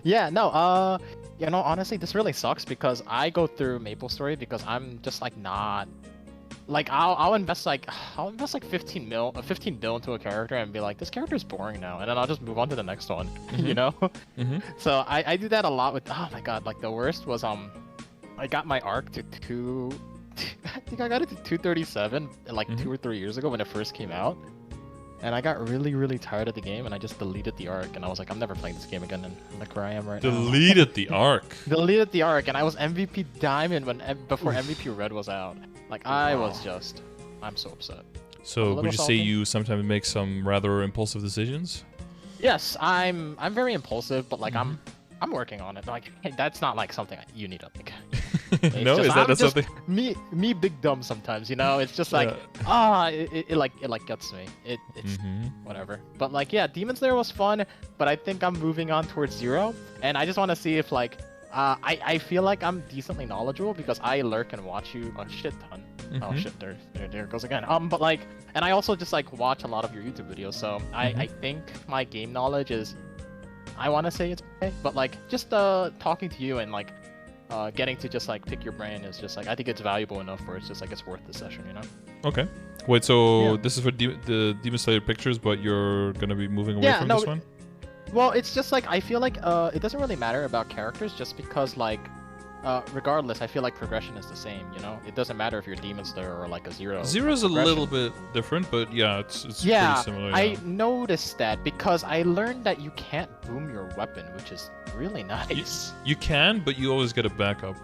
Yeah, no, honestly, this really sucks because I go through MapleStory because I'm just like not like I'll invest like 15 mil into a character and be like, this character is boring now, and then I'll just move on to the next one, Mm-hmm. you know? Mm-hmm. So I do that a lot with, oh my god, like the worst was I got my arc to two I think I got it to 237 like Mm-hmm. 2 or 3 years ago when it first came out. And I got really, really tired of the game, and I just deleted the arc, and I was like, I'm never playing this game again, and look where I am right now. Deleted the arc. Deleted the arc, and I was MVP Diamond before Oof. MVP Red was out. Like, I was Wow. just... I'm so upset. I'm a So little would you say salty. you sometimes make some rather impulsive decisions? Yes, I'm very impulsive, but like Mm-hmm. I'm working on it. Like, hey, that's not like something you need to like. It's No, just is that I'm that's just something? me big dumb sometimes, you know. It's just like Yeah. it like gets me. It's Mm-hmm. whatever. But like yeah, Demon Slayer was fun, but I think I'm moving on towards Zero, and I just want to see if like I feel like I'm decently knowledgeable because I lurk and watch you a shit ton. Oh Mm-hmm. shit, there it goes again. But like, and I also just like watch a lot of your YouTube videos, so I think my game knowledge is, I want to say it's okay, but like just talking to you and like getting to just like pick your brain is just like, I think it's valuable enough where it's just like it's worth the session, you know? Okay. Wait, so Yeah. this is for the Demon Slayer pictures, but you're gonna be moving away Yeah, from no, this one? well, it's just like I feel like it doesn't really matter about characters just because like regardless, I feel like progression is the same, you know? It doesn't matter if you're Demon Slayer or like a Zero. Zero's a Progression. little bit different, but yeah, it's pretty Yeah, similar. I Yeah. noticed that because I learned that you can't boom your weapon, which is really nice. You can, but you always get a backup.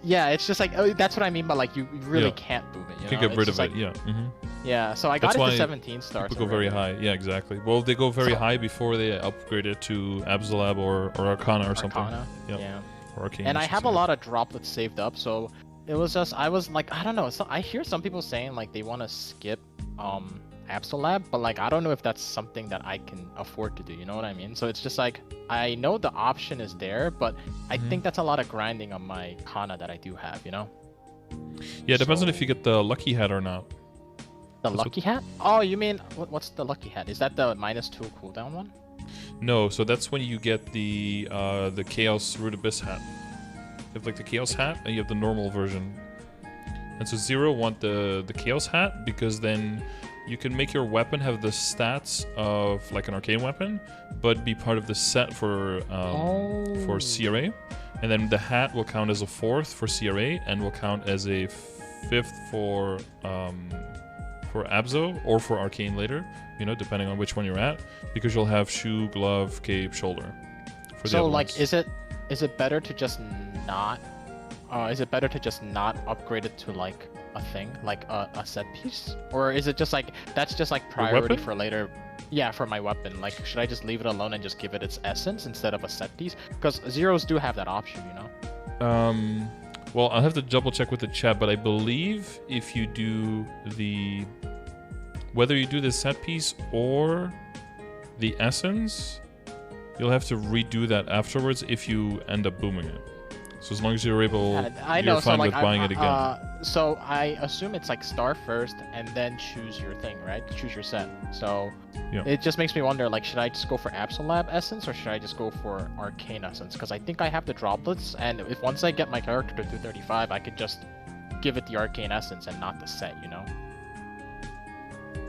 Yeah, it's just like that's what I mean by like you really Yeah. can't boom it. You can know? get It's rid just of it. like, Yeah. Mm-hmm. yeah, so I got That's it why to 17 stars. People go very already. high. Yeah, exactly. Well, they go very So- high before they upgrade it to Absolab or Arcana or something. Arcana. Yep. Yeah. Or Arcane. And I should have say. a lot of droplets saved up, so it was just I was like, I don't know. So I hear some people saying like they want to skip Absolab, but like I don't know if that's something that I can afford to do. You know what I mean? So it's just like I know the option is there, but I think that's a lot of grinding on my Kana that I do have. You know? Yeah, it depends on So- if you get the lucky hat or not. The That's lucky hat? Oh, you mean what's the lucky hat? Is that the -2 cooldown one? No, so that's when you get the Chaos Root Abyss hat. You have like the Chaos hat, and you have the normal version. And so Zero want the Chaos hat because then you can make your weapon have the stats of like an arcane weapon, but be part of the set for CRA. And then the hat will count as a 4th for CRA and will count as a 5th for Abzo or for arcane later. You know, depending on which one you're at, because you'll have shoe, glove, cape, shoulder. For the So other like, ones. is it better to just not? Is it better to just not upgrade it to like a thing, like a set piece, or is it just like that's just like priority weapon? for later? Yeah, for my weapon. Like, should I just leave it alone and just give it its essence instead of a set piece? Because Zeros do have that option, you know. Well, I'll have to double check with the chat, but I believe if you do whether you do the set piece or the essence, you'll have to redo that afterwards if you end up booming it. So as long as you're able, I you're know. So fine like, with buying it again. So I assume it's like star first and then choose your thing, right? Choose your set. So Yeah. it just makes me wonder, like, should I just go for Absolab Essence or should I just go for Arcane Essence? Because I think I have the droplets, and if once I get my character to 235, I could just give it the Arcane Essence and not the set, you know?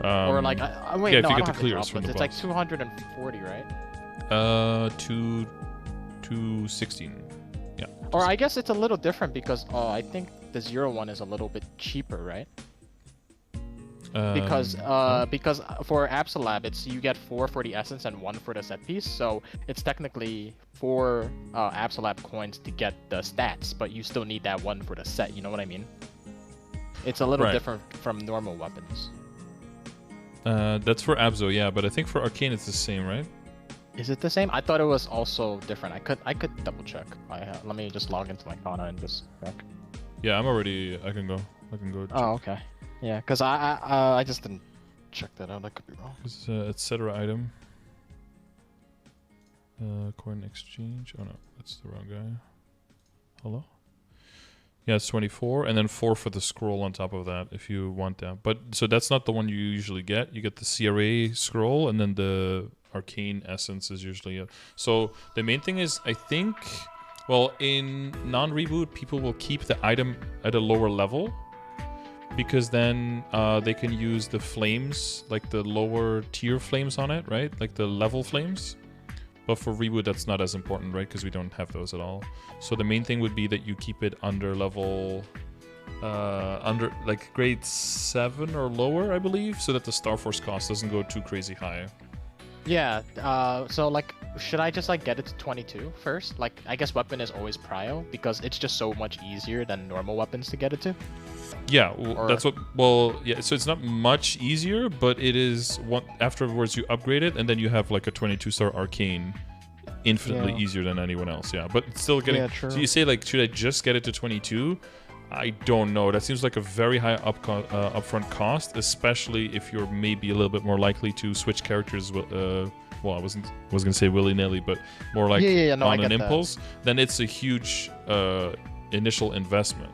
Or like, wait, yeah, no, if you I get don't the have clears from droplets. the It's like boss. 240, right? 216. Yeah. Or I guess it's a little different because I think the Zero one is a little bit cheaper, right? Because for Absolab, it's you get 4 for the essence and 1 for the set piece, so it's technically 4 Absolab coins to get the stats, but you still need that 1 for the set. You know what I mean? It's a little Right. different from normal weapons. That's for Abzo, yeah, but I think for Arcane it's the same, right? Is it the same? I thought it was also different. I could double check. Let me just log into my Kana and just check. Yeah, I can go. Check. Oh, okay. Yeah, because I just didn't check that out. I could be wrong. It's etc. item. Coin exchange. Oh no, that's the wrong guy. Hello? Yeah, it's 24, and then 4 for the scroll on top of that if you want that. But so that's not the one you usually get. You get the CRA scroll and then the arcane essence is usually it. So the main thing is, I think, well, in non-reboot, people will keep the item at a lower level, because then they can use the flames, like the lower tier flames on it, right? Like the level flames. But for reboot, that's not as important, right? Because we don't have those at all. So the main thing would be that you keep it under level, under like grade 7 or lower, I believe, so that the Star Force cost doesn't go too crazy high. Yeah, so like, should I just like get it to 22 first? Like, I guess weapon is always prio, because it's just so much easier than normal weapons to get it to. Yeah, well, that's what, well, yeah, so it's not much easier, but it is, one, afterwards you upgrade it, and then you have like a 22-star arcane, infinitely easier than anyone else, yeah. But it's still getting, so you say like, should I just get it to 22? I don't know. That seems like a very high upfront cost, especially if you're maybe a little bit more likely to switch characters. Well, I was gonna say willy-nilly, but more like on an impulse. Then it's a huge initial investment.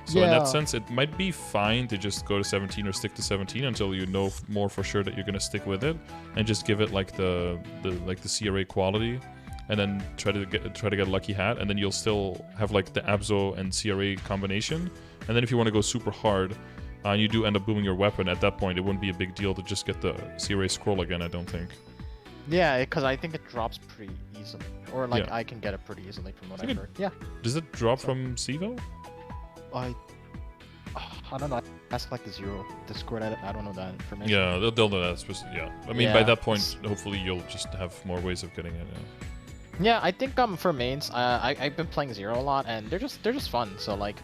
So in that sense, it might be fine to just go to 17 or stick to 17 until you know more for sure that you're gonna stick with it, and just give it like the CRA quality. And then try to get a lucky hat, and then you'll still have like the Abzo and CRA combination. And then if you want to go super hard, and you do end up booming your weapon, at that point it wouldn't be a big deal to just get the CRA scroll again, I don't think. Yeah, because I think it drops pretty easily, or like I can get it pretty easily from what I've heard. Yeah. Does it drop from Sivo? I don't know. Ask like the Zero Discord. I don't know that information. Yeah, they'll know that. Yeah. I mean, by that point, hopefully you'll just have more ways of getting it. Yeah, I think for mains, I've been playing Zero a lot, and they're just fun. So like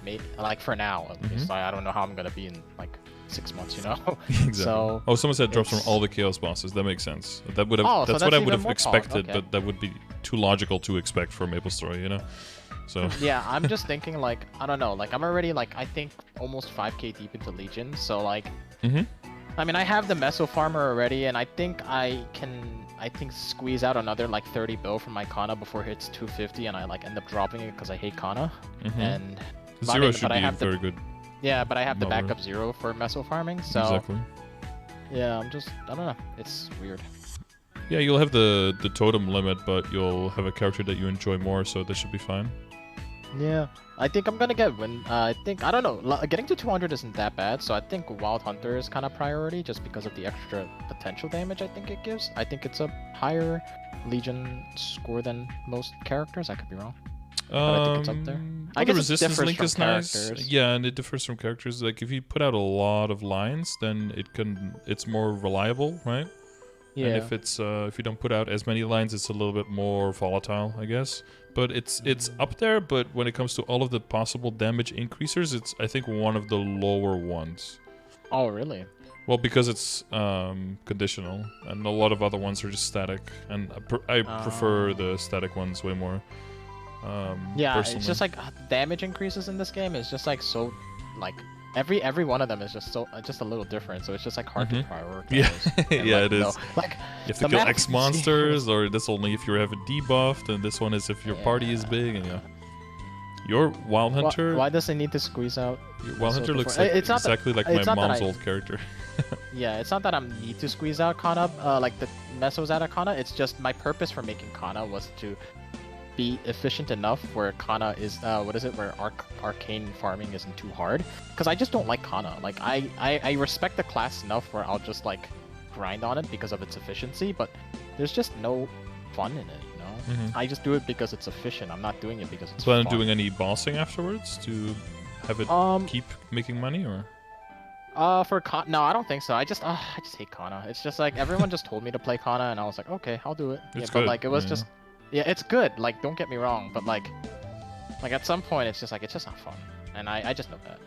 for now, at least, I don't know how I'm gonna be in like 6 months, you know. Exactly. So someone said drops from all the Chaos bosses. That makes sense. That would have. That's what I would have expected, but that would be too logical to expect for MapleStory, you know. So yeah, I'm just thinking like, I don't know, like I'm already like, I think almost 5k deep into Legion, so like, I mean, I have the Meso Farmer already, and I think I can squeeze out another like 30 bill from my Kana before it hits 250, and I like end up dropping it because I hate Kana. And Zero should be very good. Yeah, but I have the backup Zero for Meso farming, so exactly. Yeah, I don't know, it's weird. Yeah, you'll have the totem limit, but you'll have a character that you enjoy more, so this should be fine. Yeah, I think I'm gonna get win. I don't know. Getting to 200 isn't that bad, so I think Wild Hunter is kind of priority just because of the extra potential damage I think it gives. I think it's a higher Legion score than most characters. I could be wrong. But I think it's up there. I guess the resistance link is characters. Nice. Yeah, and it differs from characters. Like if you put out a lot of lines, then it's more reliable, right? Yeah. And if it's if you don't put out as many lines, it's a little bit more volatile, I guess. But it's up there. But when it comes to all of the possible damage increasers, it's I think one of the lower ones. Oh really? Well, because it's conditional, and a lot of other ones are just static, and I prefer the static ones way more. Yeah, personally. It's just like damage increases in this game is just like so, like every one of them is just a little different, so it's just like hard to prioritize. Yeah, yeah, it is. Like you have to kill X monsters, or this only if you have it debuffed, and this one is if your party is big, and Your Wild Hunter. Why does it need to squeeze out? Your Wild Hunter looks like exactly like my mom's old character. Yeah, it's not that I need to squeeze out Kana, like the Mesos out of Kana. It's just my purpose for making Kana was to be efficient enough where Kana is where arcane farming isn't too hard, because I just don't like Kana. Like I respect the class enough where I'll just like grind on it because of its efficiency, but there's just no fun in it, you know. I just do it because it's efficient. I'm not doing it because it's Plan on fun. doing any bossing afterwards to have it keep making money, or for Kana, no, I don't think so. I just hate Kana. It's just like everyone just told me to play Kana, and I was like, okay, I'll do it. It's but good. like it was just, yeah, it's good. Like don't get me wrong, but like at some point it's just not fun, and I just know that.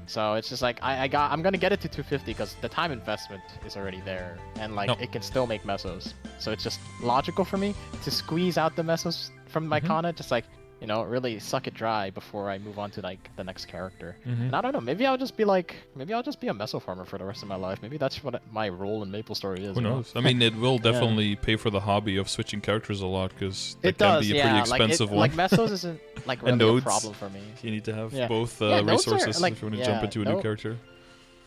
So it's just like I'm gonna get it to 250 because the time investment is already there, and like it can still make mesos. So it's just logical for me to squeeze out the mesos from my Kana, just like, you know, really suck it dry before I move on to like the next character. And I don't know, maybe I'll just be a meso farmer for the rest of my life. Maybe that's what my role in MapleStory is. Who knows? I mean, it will definitely pay for the hobby of switching characters a lot, because it can be a pretty expensive one. Like mesos isn't like really a problem for me. You need to have both resources if you want to jump into a new character.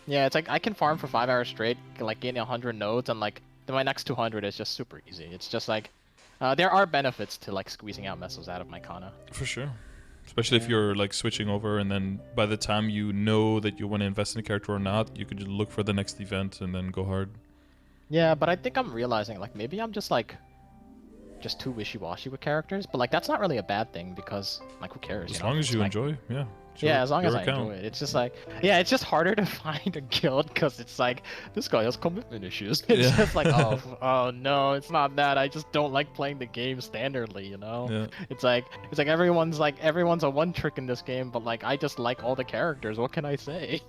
Yeah, it's like I can farm for 5 hours straight, like gain 100 nodes, and like my next 200 is just super easy. It's just like, there are benefits to like squeezing out messos out of my Kana. For sure. Especially if you're like switching over, and then by the time you know that you want to invest in a character or not, you could just look for the next event and then go hard. Yeah, but I think I'm realizing like maybe I'm just like too wishy-washy with characters, but like that's not really a bad thing because like who cares? As you know? long as It's you like, enjoy, yeah. yeah, as long as I account. enjoy it. It's just like, yeah, it's just harder to find a guild because it's like, this guy has commitment issues. It's Yeah. just like, oh no, it's not that. I just don't like playing the game standardly, you know? Yeah. It's like everyone's a one trick in this game, but like I just like all the characters. What can I say?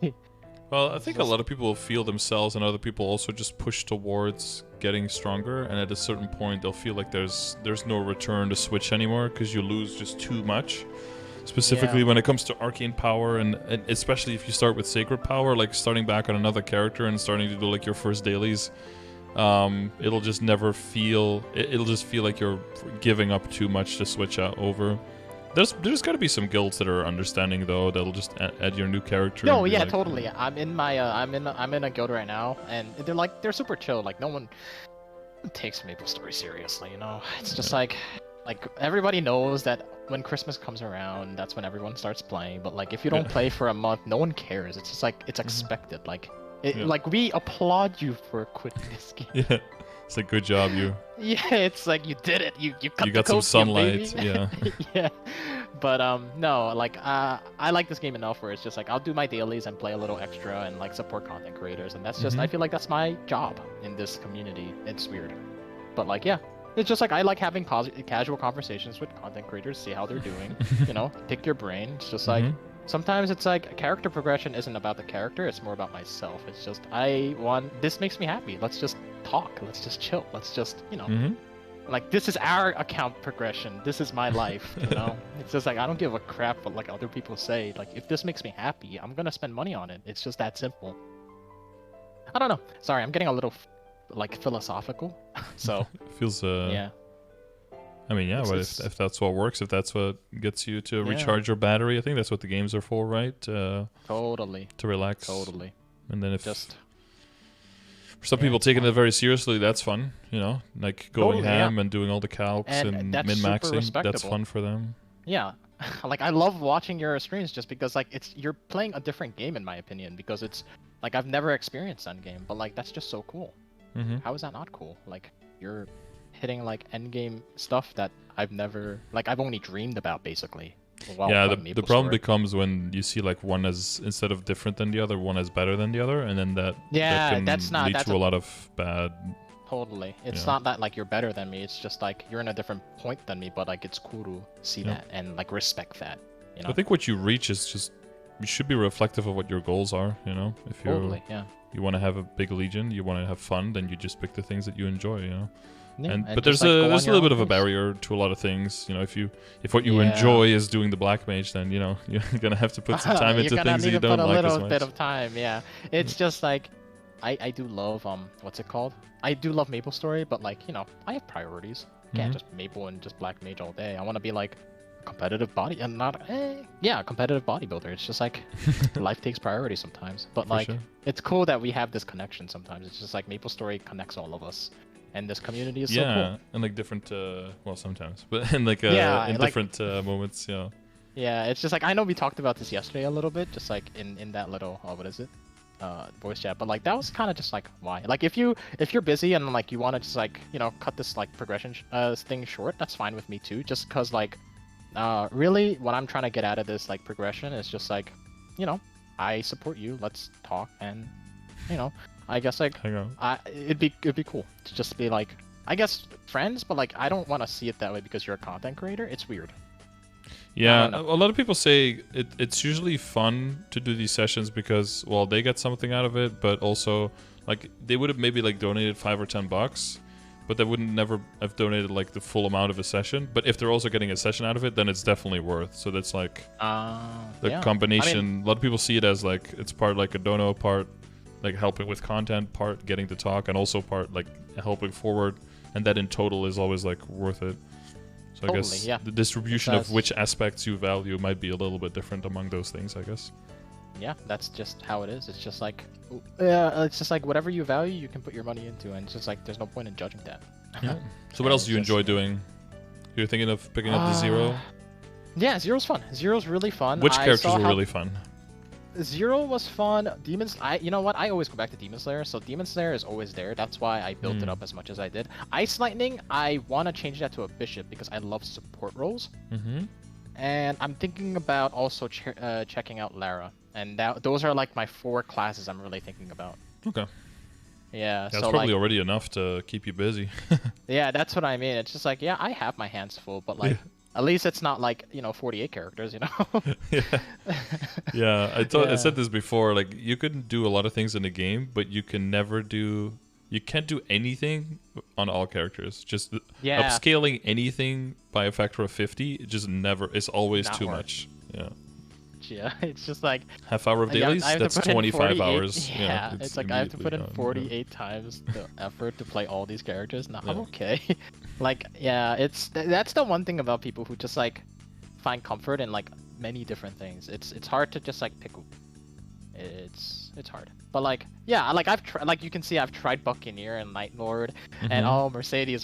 Well, I think a lot of people feel themselves, and other people also just push towards getting stronger, and at a certain point they'll feel like there's no return to Switch anymore because you lose just too much. Specifically when it comes to arcane power, and especially if you start with sacred power, like starting back on another character and starting to do like your first dailies, it'll just never feel, it'll just feel like you're giving up too much to switch out over. There's got to be some guilds that are understanding though, that'll just add your new character. No, yeah, like, totally. I'm in my I'm in a guild right now, and they're super chill. Like no one takes MapleStory seriously, you know. It's just like everybody knows that when Christmas comes around, that's when everyone starts playing. But like if you don't play for a month, no one cares. It's just like it's expected. Like like we applaud you for quitting this game. Yeah, it's like good job, you. Yeah, it's like you did it. You cut you got some sunlight. Yeah. Yeah. But no, like I like this game enough where it's just like I'll do my dailies and play a little extra and like support content creators, and that's just I feel like that's my job in this community. It's weird, but like yeah. It's just like I like having casual conversations with content creators, see how they're doing, you know, pick your brain. It's just like sometimes it's like character progression isn't about the character, it's more about myself. It's just this makes me happy. Let's just talk. Let's just chill. Let's just, you know, like this is our account progression. This is my life, you know. It's just like I don't give a crap what like other people say. Like if this makes me happy, I'm gonna spend money on it. It's just that simple. I don't know. Sorry, I'm getting a little like philosophical. So feels yeah. I mean, yeah, but if that's what works, if that's what gets you to recharge your battery, I think that's what the games are for, right? Totally. To relax. Totally. And then if for some people taking it very seriously, that's fun, you know, like going ham and doing all the calcs and min-maxing. That's fun for them. Yeah. Like I love watching your streams just because like you're playing a different game in my opinion, because it's like I've never experienced Endgame, but like that's just so cool. How is that not cool? Like you're hitting like endgame stuff that I've only dreamed about basically. Yeah, the problem becomes when you see like one as instead of different than the other, one as better than the other, and then that can lead to a lot of bad. Totally, it's not that like you're better than me. It's just like you're in a different point than me, but like it's cool to see that and like respect that. You know? I think what you reach is just you should be reflective of what your goals are. You know, if you you want to have a big legion, you want to have fun, then you just pick the things that you enjoy. You know. Yeah, but there's a little bit of a barrier to a lot of things, you know. If what you enjoy is doing the black mage, then you know you're gonna have to put some time into things that you don't like as much. A little bit of time, yeah. It's just like I do love what's it called? I do love MapleStory, but like you know I have priorities. I can't just Maple and just black mage all day. I want to be like competitive competitive bodybuilder. It's just like life takes priority sometimes. But like it's cool that we have this connection sometimes. It's just like MapleStory connects all of us. And this community is so cool. And like different, well, sometimes, but in like in different moments, yeah. Yeah, it's just like I know we talked about this yesterday a little bit, just like in that little what is it, voice chat. But like that was kind of just like why, like if you're busy and like you want to just like you know cut this like progression thing short, that's fine with me too. Just cause like, really what I'm trying to get out of this like progression is just like, you know, I support you. Let's talk and, you know. I guess like it'd be cool to just be like I guess friends, but like I don't want to see it that way because you're a content creator. It's weird. Yeah, a lot of people say it's usually fun to do these sessions because well they get something out of it, but also like they would have maybe like donated $5 or $10, but they wouldn't never have donated like the full amount of a session. But if they're also getting a session out of it, then it's definitely worth. So that's like the combination. I mean, a lot of people see it as like it's part like a dono, part like helping with content, part getting to talk, and also part like helping forward, and that in total is always like worth it. So I guess the distribution of which aspects you value might be a little bit different among those things, I guess. Yeah, that's just how it is. It's just like yeah, it's just like whatever you value, you can put your money into, and it's just like there's no point in judging that. Yeah. So what else do you enjoy doing? You're thinking of picking up the Zero? Yeah, Zero's fun. Zero's really fun. Which characters were really fun? Zero was fun. You know what? I always go back to Demon Slayer, so Demon Slayer is always there. That's why I built it up as much as I did. Ice Lightning, I want to change that to a Bishop because I love support roles. And I'm thinking about also checking out Lara. And those are like my 4 classes I'm really thinking about. Okay. Yeah, that's probably already enough to keep you busy. Yeah, that's what I mean. It's just like, yeah, I have my hands full, but like, at least it's not like, 48 characters, Yeah, I said this before, like, you can do a lot of things in the game, but you can't do anything on all characters. Just upscaling anything by a factor of 50, it just it's always too much. Yeah. Yeah, it's just like half hour of dailies. That's 25 hours. Yeah, it's like I have to put in 48 times the effort to play all these characters. No, I'm okay. Like, yeah, that's the one thing about people who just like find comfort in like many different things. It's hard to just like pick. It's hard. But like, yeah, like like you can see I've tried Buccaneer and Night Lord, and Mercedes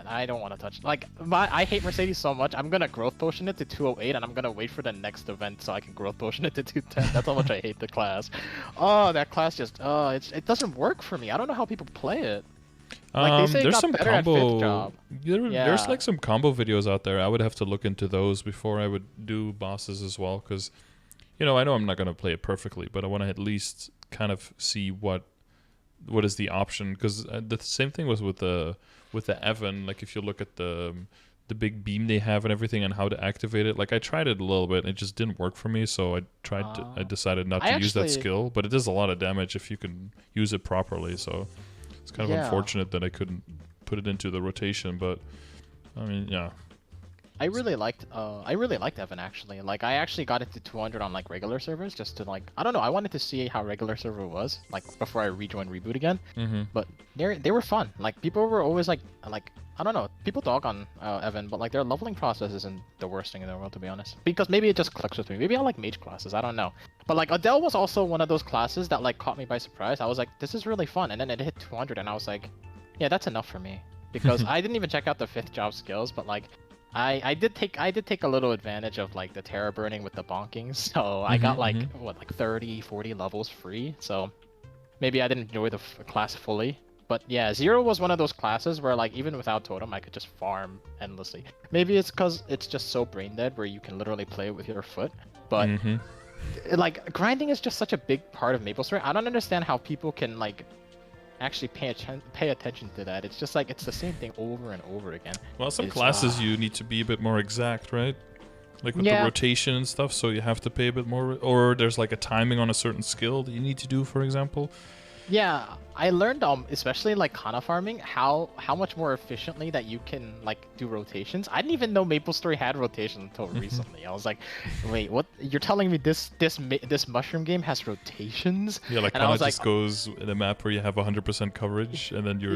I don't want to touch. Like, I hate Mercedes so much. I'm gonna growth potion it to 208, and I'm gonna wait for the next event so I can growth potion it to 210. That's how much I hate the class. Oh, that class just it doesn't work for me. I don't know how people play it. Like they say, there's got some better combo. at 5th job. There's like some combo videos out there. I would have to look into those before I would do bosses as well, because I know I'm not gonna play it perfectly, but I want to at least kind of see what is the option, because the same thing was with the Evan. Like, if you look at the big beam they have and everything and how to activate it, like I tried it a little bit and it just didn't work for me, so I decided not to use that skill, but it does a lot of damage if you can use it properly, so it's kind of unfortunate that I couldn't put it into the rotation, but I mean, yeah. I really liked Evan actually. Like, I actually got it to 200 on like regular servers just to like, I don't know, I wanted to see how regular server was like before I rejoined Reboot again. But they were fun. Like, people were always like I don't know, people dog on Evan, but like their leveling process isn't the worst thing in the world, to be honest. Because maybe it just clicks with me. Maybe I like mage classes. I don't know. But like Adele was also one of those classes that like caught me by surprise. I was like, this is really fun, and then it hit 200, and I was like, yeah, that's enough for me. Because I didn't even check out the 5th job skills, but like. I did take a little advantage of like the terror burning with the bonking, so I got like 30-40 levels free, so maybe I didn't enjoy the class fully. But yeah, Zero was one of those classes where like even without totem I could just farm endlessly. Maybe it's because it's just so brain dead where you can literally play with your foot, but like grinding is just such a big part of MapleStory. I don't understand how people can like actually pay attention to that. It's just like it's the same thing over and over again. Well, some classes you need to be a bit more exact, right? Like with the rotation and stuff, so you have to pay a bit more, or there's like a timing on a certain skill that you need to do, for example. Yeah, I learned especially like Kana farming how much more efficiently that you can like do rotations. I didn't even know MapleStory had rotations until recently. I was like, wait, what? You're telling me this mushroom game has rotations? Yeah, like Kana just goes in a map where you have 100% coverage, and then you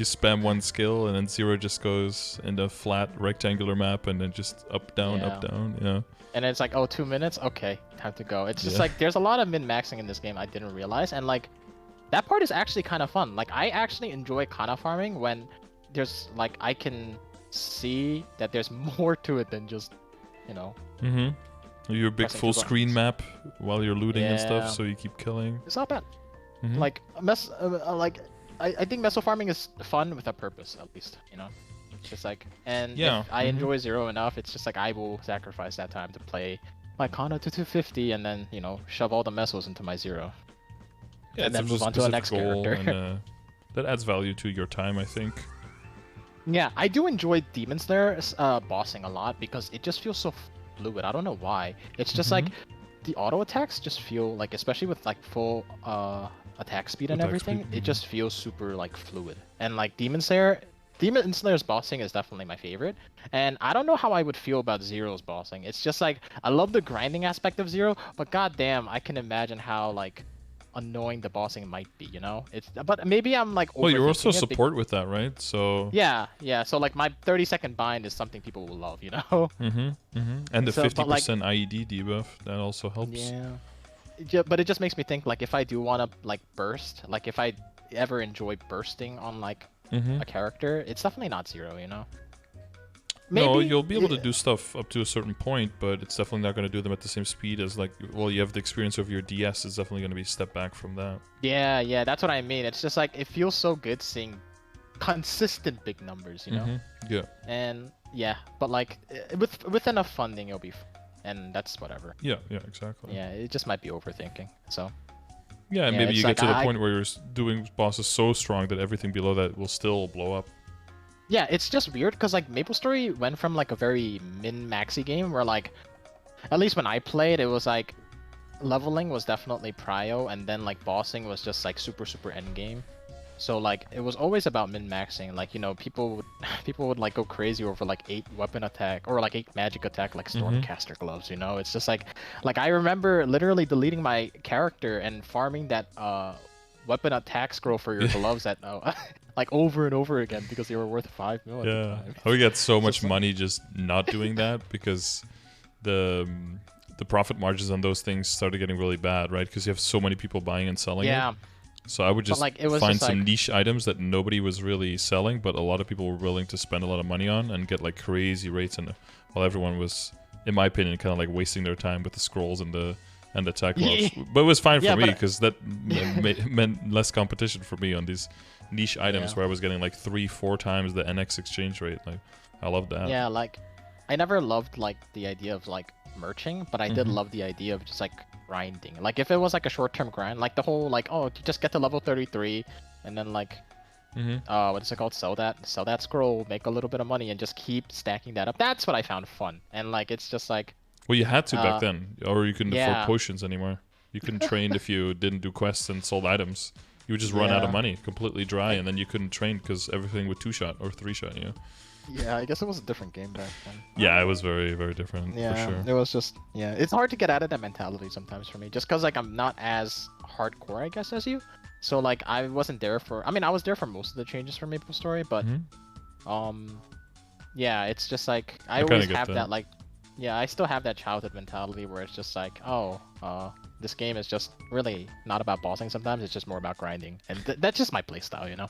spam one skill, and then Zero just goes in a flat rectangular map, and then just up down. Yeah. And it's like, oh, 2 minutes? Okay, time to go. It's just like there's a lot of min-maxing in this game I didn't realize, and like. That part is actually kind of fun. Like, I actually enjoy Kana farming when there's, like, I can see that there's more to it than just, Your big full screen map while you're looting and stuff, so you keep killing. It's not bad. Like, I think meso farming is fun with a purpose, at least, It's just like, and if I enjoy Zero enough, it's just like I will sacrifice that time to play my Kana to 250 and then, shove all the mesos into my Zero. Yeah, and then move on to the next character. And, that adds value to your time, I think. Yeah, I do enjoy Demon Slayer bossing a lot because it just feels so fluid. I don't know why. It's just like the auto attacks just feel like, especially with like full attack speed and everything, it just feels super like fluid. And like Demon Slayer's bossing is definitely my favorite. And I don't know how I would feel about Zero's bossing. It's just like I love the grinding aspect of Zero, but goddamn, I can imagine how like annoying the bossing might be, but maybe I'm like well, you're also support with that, right? So yeah, so like my 30-second bind is something people will love, and the 50% IED debuff that also helps. but it just makes me think like if I do want to like burst, like if I ever enjoy bursting on like a character, it's definitely not 0, you know. No, you'll be able to do stuff up to a certain point, but it's definitely not going to do them at the same speed as like, well, you have the experience of your DS. It's definitely going to be a step back from that. Yeah, that's what I mean. It's just like it feels so good seeing consistent big numbers, you know. Yeah. And yeah, but like with enough funding, it'll be, and that's whatever. Yeah, exactly. Yeah, it just might be overthinking. So. Yeah, and maybe you get to the point where you're doing bosses so strong that everything below that will still blow up. Yeah, it's just weird because like MapleStory went from like a very min-maxy game where like, at least when I played, it was like leveling was definitely prio, and then like bossing was just like super endgame. So like it was always about min-maxing. Like, you know, people would like go crazy over like 8 weapon attack or like 8 magic attack like Stormcaster gloves, you know. It's just like I remember literally deleting my character and farming that weapon attack scroll for your gloves at like over and over again because they were worth 5 mil at the time. We got so much money just not doing that because the profit margins on those things started getting really bad, right? Because you have so many people buying and selling it. So I would just like, find some niche items that nobody was really selling, but a lot of people were willing to spend a lot of money on and get like crazy rates, and while everyone was, in my opinion, kind of like wasting their time with the scrolls and the attack gloves. But it was fine for me because that meant less competition for me on these niche items where I was getting like 3-4 times the NX exchange rate. Like, I loved that. Yeah, like I never loved like the idea of like merching, but I did love the idea of just like grinding. Like if it was like a short-term grind, like the whole like, oh, you just get to level 33 and then like what is it called, sell that scroll, make a little bit of money and just keep stacking that up. That's what I found fun. And like it's just like, well, you had to back then, or you couldn't afford potions anymore. You couldn't train if you didn't do quests and sold items. You would just run out of money, completely dry, and then you couldn't train because everything would 2-shot or 3-shot you. Yeah, I guess it was a different game back then. Yeah, it was very different. Yeah, for sure. It was just, it's hard to get out of that mentality sometimes for me, just because like I'm not as hardcore, I guess, as you. So like I wasn't there for, I mean, I was there for most of the changes for MapleStory, but yeah, it's just like I always have that like, yeah, I still have that childhood mentality where it's just like, oh, this game is just really not about bossing sometimes, it's just more about grinding, and that's just my playstyle, you know.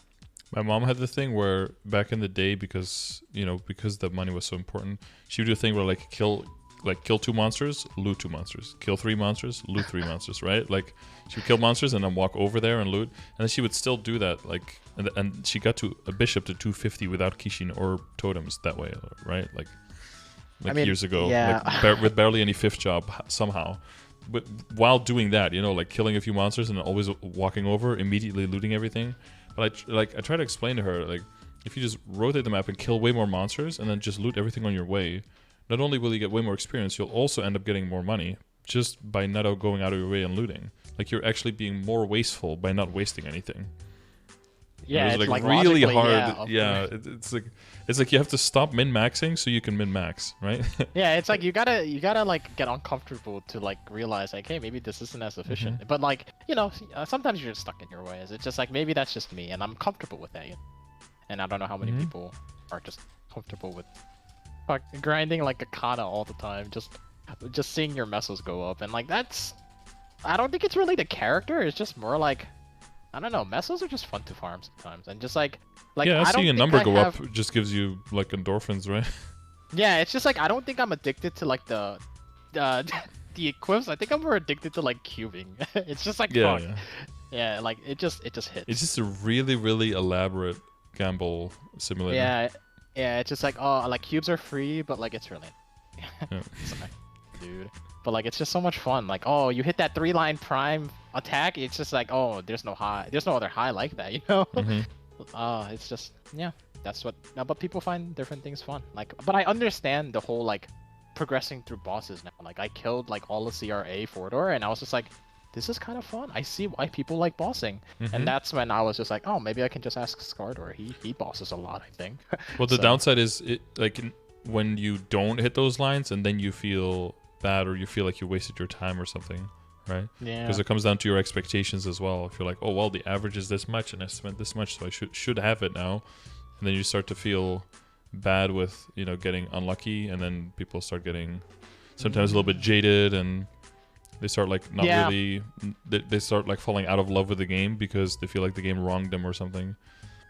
My mom had the thing where back in the day, because the money was so important, she would do a thing where like kill 2 monsters, loot 2 monsters, kill 3 monsters, loot 3 monsters, right? Like she would kill monsters and then walk over there and loot, and then she would still do that, like, and she got to a bishop to 250 without Kishin or totems that way, right? Like I mean, years ago, like, with barely any 5th job somehow. But while doing that, like killing a few monsters and always walking over, immediately looting everything. But I try to explain to her, like, if you just rotate the map and kill way more monsters and then just loot everything on your way, not only will you get way more experience, you'll also end up getting more money just by not going out of your way and looting. Like, you're actually being more wasteful by not wasting anything. Yeah, it's like really hard. Yeah, it's like you have to stop min-maxing so you can min-max, right? Yeah, it's like you gotta like get uncomfortable to like realize like, hey, maybe this isn't as efficient. But like, sometimes you're just stuck in your ways. It's just like maybe that's just me, and I'm comfortable with that. And I don't know how many people are just comfortable with grinding like a kata all the time, just seeing your messos go up, and like that's. I don't think it's really the character. It's just more like. I don't know, messos are just fun to farm sometimes, and just like yeah, seeing a number go up just gives you like endorphins, right? Yeah, it's just like I don't think I'm addicted to like the equips. I think I'm more addicted to like cubing. It's just like fun. Yeah, like it just hits. It's just a really elaborate gamble simulator. Yeah, it's just like, oh, like cubes are free, but like it's really, sorry, dude. But like it's just so much fun. Like, oh, you hit that 3-line prime attack, it's just like, oh, there's no other high like that, It's just, that's what. But people find different things fun. Like, but I understand the whole like progressing through bosses now. Like, I killed like all the CRA 4-door, and I was just like, this is kind of fun. I see why people like bossing, and that's when I was just like, oh, maybe I can just ask Scardor. He bosses a lot, I think. Well, the downside is when you don't hit those lines, and then you feel bad or you feel like you wasted your time or something, right? Yeah. Because it comes down to your expectations as well. If you're like, oh well, the average is this much and I spent this much, so I should have it now, and then you start to feel bad with getting unlucky, and then people start getting sometimes a little bit jaded, and They start like not really. They start like falling out of love with the game because they feel like the game wronged them or something.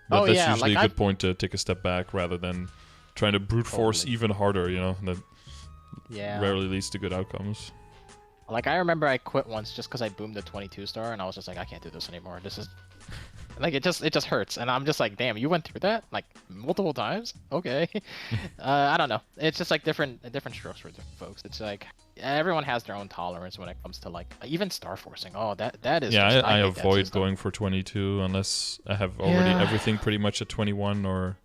But that's usually a good point to take a step back rather than trying to brute force even harder. You know, that rarely leads to good outcomes. Like, I remember I quit once just because I boomed the 22 star, and I was just like, I can't do this anymore. This is like, it just hurts, and I'm just like, damn, you went through that like multiple times. Okay. I don't know. It's just like different strokes for different folks. It's like everyone has their own tolerance when it comes to like even star forcing. Oh, that is. Yeah, just, I avoid going for 22 unless I have already everything pretty much at 21 or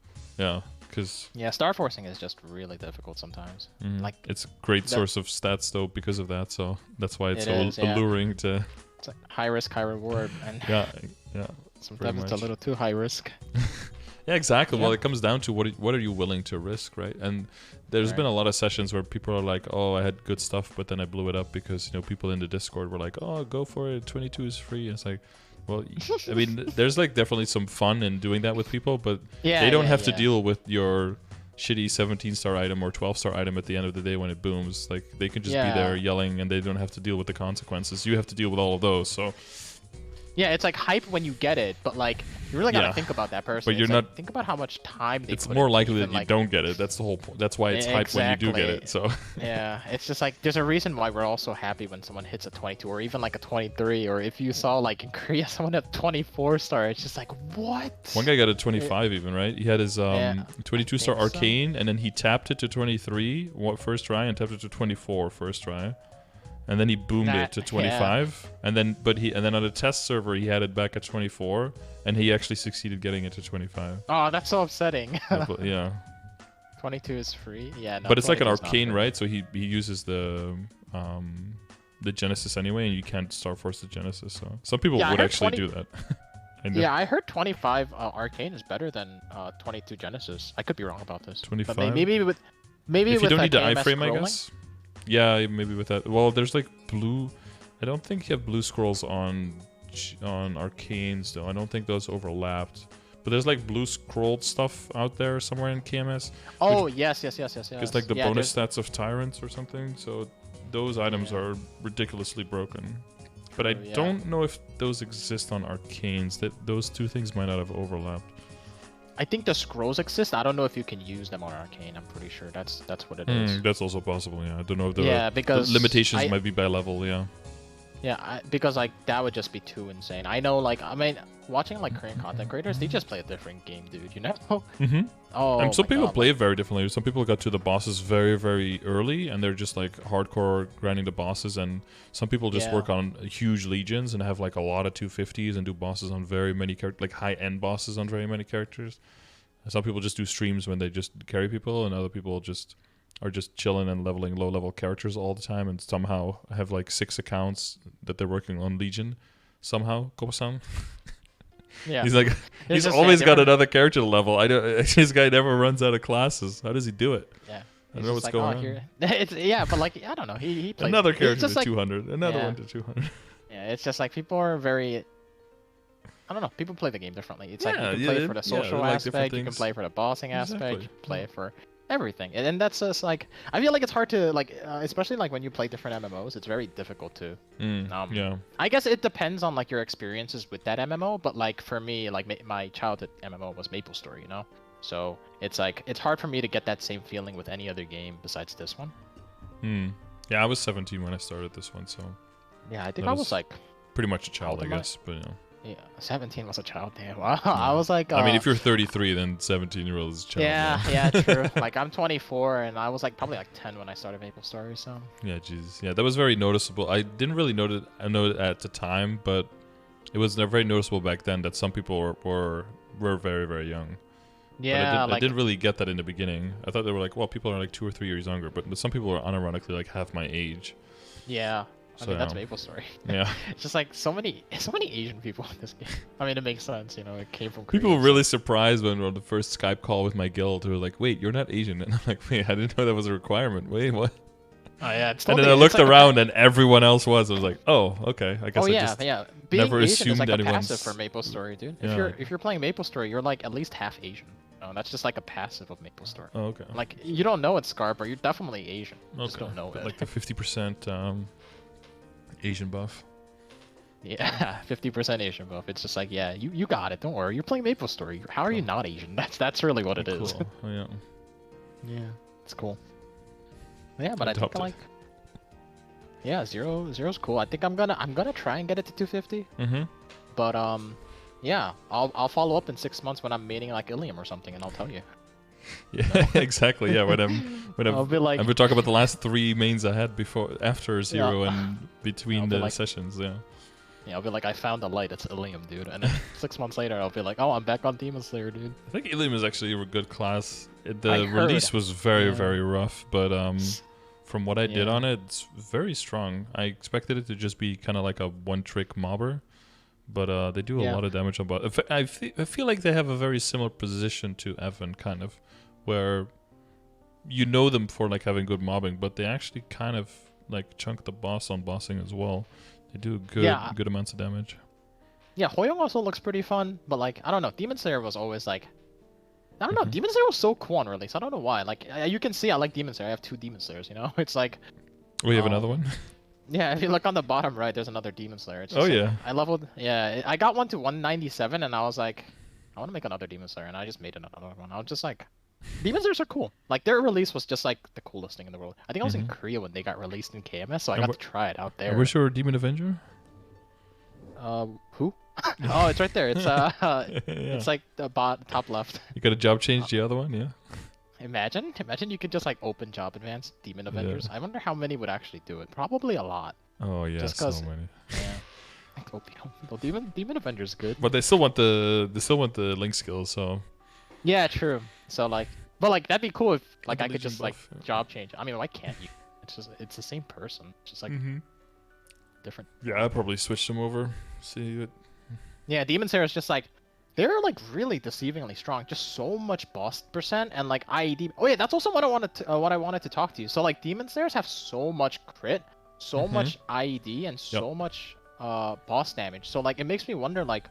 because star forcing is just really difficult sometimes. Like, it's a great source of stats though because of that, so that's why it's so alluring to. It's like high risk, high reward, and yeah. Sometimes it's a little too high risk. Yeah, exactly. Well, it comes down to what are you willing to risk, right? And there's been a lot of sessions where people are like, "Oh, I had good stuff, but then I blew it up because people in the Discord were like, "Oh, go for it. 22 is free." And it's like, well, I mean, there's like definitely some fun in doing that with people, but they don't have to deal with your shitty 17-star item or 12-star item at the end of the day when it booms. Like, they can just be there yelling, and they don't have to deal with the consequences. You have to deal with all of those. So. Yeah, it's like hype when you get it, but like you really gotta think about that person. But you're not. Think about how much time they. It's more likely that you don't get it. That's the whole point. That's why it's hype when you do get it. So. Yeah, it's just like there's a reason why we're all so happy when someone hits a 22 or even like a 23, or if you saw like in Korea someone at 24 star, it's just like what? One guy got a 25 even, right? He had his 22-star arcane, and then he tapped it to 23 first try and tapped it to 24 first try. And then he boomed it to 25, and then on a test server he had it back at 24, and he actually succeeded getting it to 25. Oh, that's so upsetting. Yeah. 22 is free. Yeah. No, but it's like an arcane, right? So he uses the Genesis anyway, and you can't star force the Genesis. So some people would actually do that. Yeah, I heard 25 arcane is better than 22 Genesis. I could be wrong about this. 25. But maybe if you don't need the AMS iframe, scrolling? I guess. Yeah, maybe with that. Well, there's like blue. I don't think you have blue scrolls on arcanes though. I don't think those overlapped. But there's like blue scrolled stuff out there somewhere in KMS. Oh, yes. It's like the bonus stats of tyrants or something. So those items are ridiculously broken. But I don't know if those exist on arcanes. That those two things might not have overlapped. I think the scrolls exist. I don't know if you can use them on arcane. I'm pretty sure that's what it is. That's also possible. Yeah, I don't know if the limitations might be by level. Yeah. Yeah, because like that would just be too insane. I know, like, I mean, watching like Korean content creators, they just play a different game, dude. You know? Oh. Some people play it very differently. Some people got to the bosses very, very early, and they're just like hardcore grinding the bosses. And some people just work on huge legions and have like a lot of 250s and do bosses on very many characters, like high-end bosses on very many characters. And some people just do streams when they just carry people, and other people are just chilling and leveling low-level characters all the time, and somehow have like 6 accounts that they're working on Legion. Somehow, Koba-san. Yeah. He's always got another character to level. This guy never runs out of classes. How does he do it? Yeah. I don't know what's going on. But like I don't know. He plays another character to 200. Another one to 200. Yeah, it's just like people are very. I don't know. People play the game differently. It's like you can play for the social aspect, you can play for the bossing aspect, you can play for everything, and that's just like I feel like it's hard to like, especially like when you play different MMOs, it's very difficult to. I guess it depends on like your experiences with that MMO, but like for me, like my childhood MMO was MapleStory, you know, so it's like it's hard for me to get that same feeling with any other game besides this one. Yeah, I was 17 when I started this one, so. Yeah, I think I was like. Pretty much a child, I guess, but you know. Yeah, 17 was a child. Damn, wow. I was like. I mean, if you're 33, then 17-year-old is a child. Yeah, true. Like I'm 24, and I was like probably like 10 when I started MapleStory. So. Yeah, Jesus. Yeah, that was very noticeable. I didn't really know it at the time, but it was very noticeable back then that some people were very, very young. Yeah, I didn't really get that in the beginning. I thought they were like, well, people are like 2 or 3 years younger, but some people are unironically like half my age. Yeah. I mean, that's MapleStory. Yeah. It's just like so many Asian people in this game. I mean, it makes sense, you know, it came from Korea. People were really surprised when on the first Skype call with my guild. They were like, wait, you're not Asian. And I'm like, wait, I didn't know that was a requirement. Wait, what? Oh, yeah. It's totally, and then I looked around and everyone else was. I was like, oh, okay. I guess I just Being never Asian assumed is like anyone's... a passive for MapleStory, dude. Yeah. If you're playing MapleStory, you're like at least half Asian. No, that's just like a passive of MapleStory. Oh, okay. Like, you don't know it's Scardor, you're definitely Asian. You just don't know it. Like the 50%... Asian buff. Yeah, 50% Asian buff. It's just like, yeah, you got it. Don't worry. You're playing MapleStory. How are you not Asian? That's really what it is. Cool. Oh, yeah. Yeah, it's cool. Yeah, but I think like, yeah, zero's cool. I think I'm gonna try and get it to 250. Mm-hmm. But yeah, I'll follow up in 6 months when I'm maining like Ilium or something, and I'll tell you. Yeah, exactly. Yeah, I'll be like, I'm gonna talk about the last 3 mains I had after zero Yeah. and between the sessions. Yeah. Yeah, I'll be like, I found a light. It's Ilium, dude. And then 6 months later, I'll be like, oh, I'm back on Demon Slayer, dude. I think Ilium is actually a good class. I The heard. release was very rough, but from what I did Yeah. on it, it's very strong. I expected it to just be kind of like a one-trick mobber, but they do a lot of damage on bot. I feel like they have a very similar position to Evan, kind of, where you know them for like having good mobbing, but they actually kind of like chunk the boss on bossing as well. They do good amounts of damage. Yeah, Hoyoung also looks pretty fun, but like, I don't know. Demon Slayer was always like, I don't know. Demon Slayer was so cool on release. I don't know why. Like, you can see I like Demon Slayer. I have 2 Demon Slayers, you know? It's like... We have another one? Yeah, if you look on the bottom right, there's another Demon Slayer. It's Oh, just, yeah. like, I leveled... Yeah, I got one to 197, and I was like, I want to make another Demon Slayer, and I just made another one. I was just like... Demon Slayers are cool. Like, their release was just like the coolest thing in the world. I think I was in Korea when they got released in KMS, so I got to try it out there. I wish you were a Demon Avenger. Who? Oh, it's right there. It's Yeah. it's like the top left. You got a job change the other one, yeah? Imagine you could just like open job advance Demon Avengers. I wonder how many would actually do it. Probably a lot. Oh yeah, Just so many. Yeah. Well, Demon Avengers good. But they still want the link skills, so. Yeah, true. So like, but like that'd be cool if like the I could Legion just like buff, yeah. job change. I mean, why can't you? It's the same person. It's just like different. Yeah, I'd probably switch them over. See it. Yeah, Demon Slayer is just like, they're like really deceivingly strong. Just so much boss percent and like IED. Oh yeah, that's also what I wanted to talk to you. So like Demon Slayers have so much crit, so much IED, and so much boss damage. So like it makes me wonder like,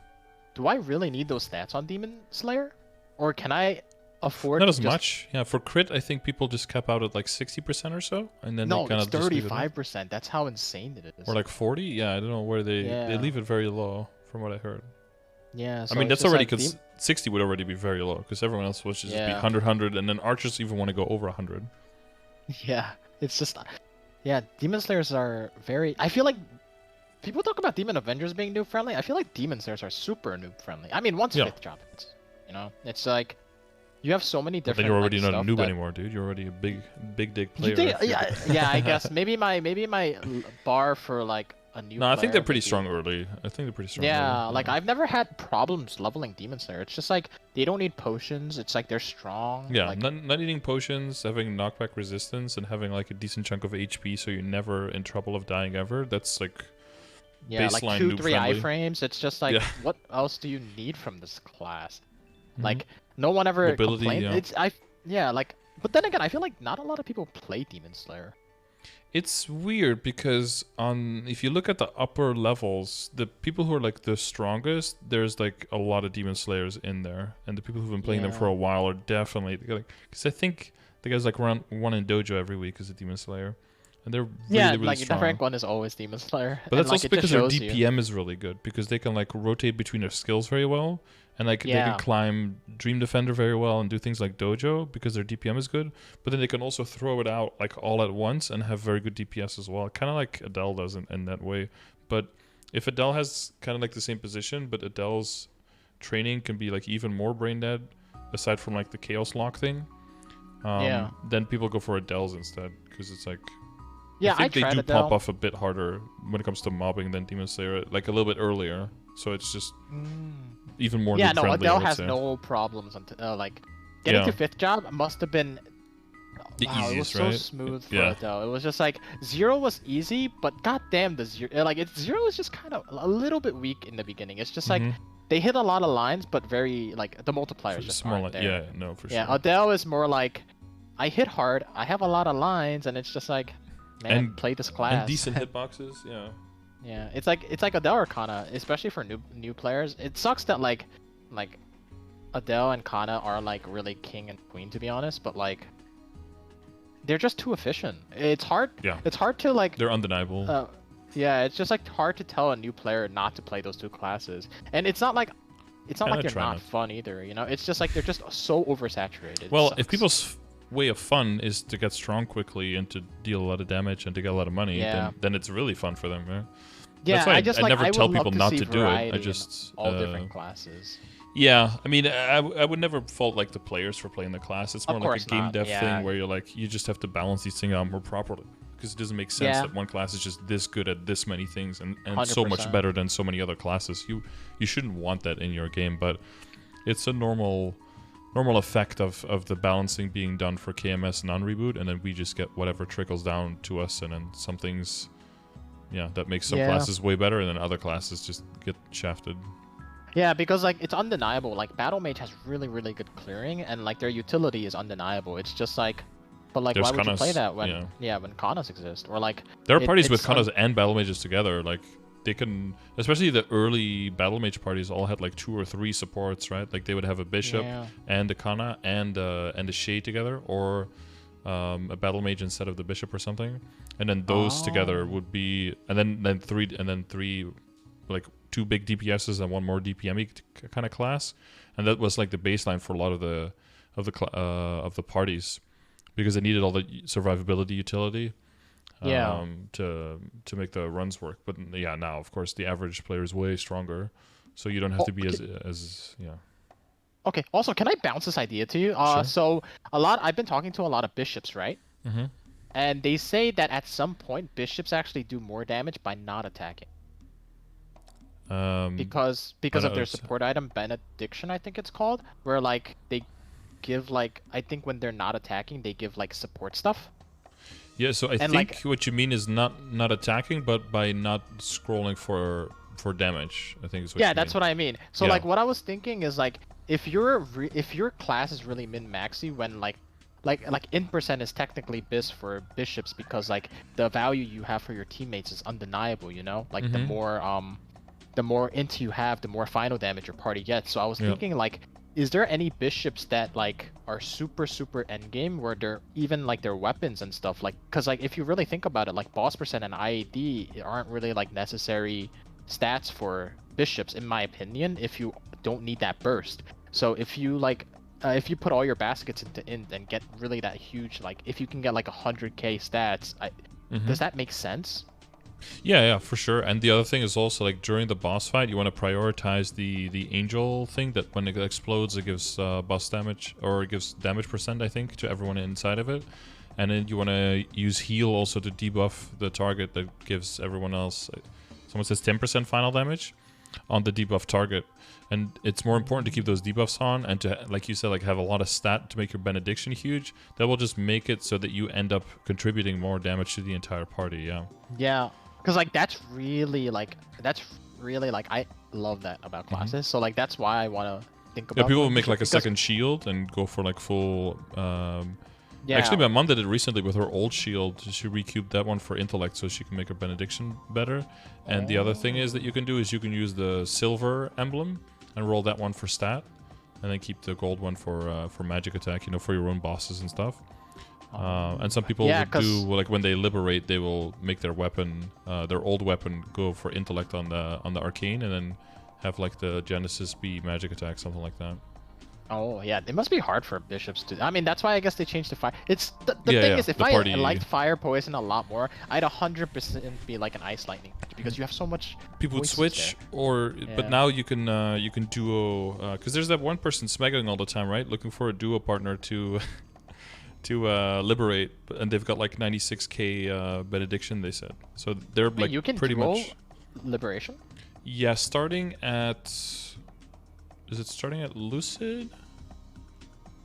do I really need those stats on Demon Slayer, or can I afford? Not as much. Yeah, for crit, I think people just cap out at like 60% or so, and then no, they kind it's of 35%. That's how insane it is. Or like 40. Yeah, I don't know where they leave it very low from what I heard. Yeah, so I mean that's already like 60 would already be very low because everyone else was just be 100, and then archers even want to go over 100. Yeah, it's just Demon Slayers are very. I feel like people talk about Demon Avengers being noob friendly. I feel like Demon Slayers are super noob friendly. I mean, once 5th job, you know, it's like you have so many different. But then you're already like, not a noob anymore, dude. You're already a big dig player. Yeah, I guess maybe my bar for like a new. No, I think they're pretty strong early. I think they're pretty strong. Yeah, early. like I've never had problems leveling Demon Slayer. It's just like they don't need potions. It's like they're strong. Yeah, like, not needing potions, having knockback resistance, and having like a decent chunk of HP, so you're never in trouble of dying ever. That's like yeah, like baseline 2-3 noob-friendly. iframes. It's just like what else do you need from this class? Like no one ever Mobility, complained. But then again, I feel like not a lot of people play Demon Slayer. It's weird because if you look at the upper levels, the people who are like the strongest, there's like a lot of Demon Slayers in there, and the people who've been playing them for a while are definitely because I think the guys like run one in dojo every week is a Demon Slayer, and they're really like strong. the rank 1 is always Demon Slayer. But that's and, also like, because their DPM is really good because they can like rotate between their skills very well. And like they can climb Dream Defender very well and do things like Dojo because their DPM is good. But then they can also throw it out like all at once and have very good DPS as well. Kind of like Adele does in that way. But if Adele has kind of like the same position, but Adele's training can be like even more brain dead, aside from like the Chaos Lock thing, then people go for Adele's instead because it's like I think they do pop off a bit harder when it comes to mobbing than Demon Slayer, like a little bit earlier. So it's just even more noob friendly. Adele has no problems until like getting to 5th job must have been the easiest, it was so right? smooth for Adele. It was just like 0 was easy, but goddamn the 0 like 0 is just kind of a little bit weak in the beginning. It's just like they hit a lot of lines, but very like the multipliers just aren't there. Yeah, no, for sure. Yeah, Adele is more like I hit hard, I have a lot of lines, and it's just like man, play this class. And decent hitboxes, yeah. Yeah, it's like Adele or Kana, especially for new players. It sucks that like Adele and Kana are like really king and queen to be honest, but like they're just too efficient. It's hard. Yeah. It's hard to like. They're undeniable. Yeah, it's just like hard to tell a new player not to play those two classes, and it's not like I they're try not not. fun either. You know, it's just like they're just so oversaturated. It Well, if sucks. people's way of fun is to get strong quickly and to deal a lot of damage and to get a lot of money, Yeah. then it's really fun for them. Right? Yeah, That's why I just I like never I tell would love people to not see to do it. I variety in just all different classes. yeah. I mean, I would never fault like the players for playing the class. It's more Of like a course game not, dev yeah. thing where you're like you just have to balance these things out more properly because it doesn't make sense Yeah. that one class is just this good at this many things and so much 100%. better than so many other classes. You shouldn't want that in your game, but it's a normal effect of the balancing being done for KMS and non-reboot, and then we just get whatever trickles down to us, and then some things, yeah, that makes some Yeah. classes way better, and then other classes just get shafted. Yeah, because like it's undeniable. Like Battle Mage has really, really good clearing, and like their utility is undeniable. It's just like, but like, There's why would you play Kanas, that when when Kanas exist, or like There are parties with it's Kanas and Battle Mages together, like they can, especially the early Battle Mage parties all had like 2 or 3 supports, right? Like they would have a Bishop Yeah. and a Kana and a Shay together, or a Battle Mage instead of the Bishop or something, and then those together would be, and then three, like 2 big DPSs and 1 more DPM kind of class, and that was like the baseline for a lot of the parties, because they needed all the survivability utility. Yeah. To make the runs work. But yeah, now of course the average player is way stronger, so you don't have to be as yeah. Okay. Also, can I bounce this idea to you? Sure. So I've been talking to a lot of bishops, right? Mm-hmm. And they say that at some point bishops actually do more damage by not attacking. Because of their support item benediction, I think it's called, where like they give like, I think when they're not attacking they give like support stuff. Yeah, so I think like, what you mean is not attacking, but by not scrolling for damage. I think is what you mean. That's what I mean. So Yeah. like what I was thinking is like, if your class is really min maxy when like in percent is technically bis for bishops, because like the value you have for your teammates is undeniable, you know? Like the more int you have, the more final damage your party gets. So I was thinking like, is there any bishops that like are super endgame where they're even like their weapons and stuff, like, because like if you really think about it, like boss percent and IAD aren't really like necessary stats for bishops in my opinion if you don't need that burst. So if you like if you put all your baskets into int and get really that huge, like if you can get like 100k stats, does that make sense? Yeah, for sure. And the other thing is also like during the boss fight, you want to prioritize the angel thing, that when it explodes, it gives boss damage, or it gives damage percent, I think, to everyone inside of it. And then you want to use heal also to debuff the target, that gives everyone else. Someone says 10% final damage on the debuff target. And it's more important to keep those debuffs on and to, like you said, like have a lot of stat to make your benediction huge. That will just make it so that you end up contributing more damage to the entire party. Yeah. Because like that's really like I love that about classes. So like that's why I want to think about. Yeah, people will make like a because, second shield and go for like full. yeah. Actually, my mom did it recently with her old shield. She recubed that one for intellect so she can make her benediction better. And the other thing is that you can do is you can use the silver emblem and roll that one for stat, and then keep the gold one for magic attack. You know, for your own bosses and stuff. And some people would do, like when they liberate, they will make their weapon, their old weapon, go for intellect on the arcane, and then have like the Genesis be magic attack, something like that. Oh yeah, it must be hard for bishops to. I mean, that's why I guess they changed the fire. It's the thing is, if I liked fire poison a lot more, I'd 100% be like an ice lightning, because you have so much. People would switch, but now you can duo, because there's that one person smegging all the time, right? Looking for a duo partner to. To liberate, and they've got like 96k benediction, they said. So they're like you can pretty much liberation. Yeah, starting at. Is it starting at Lucid?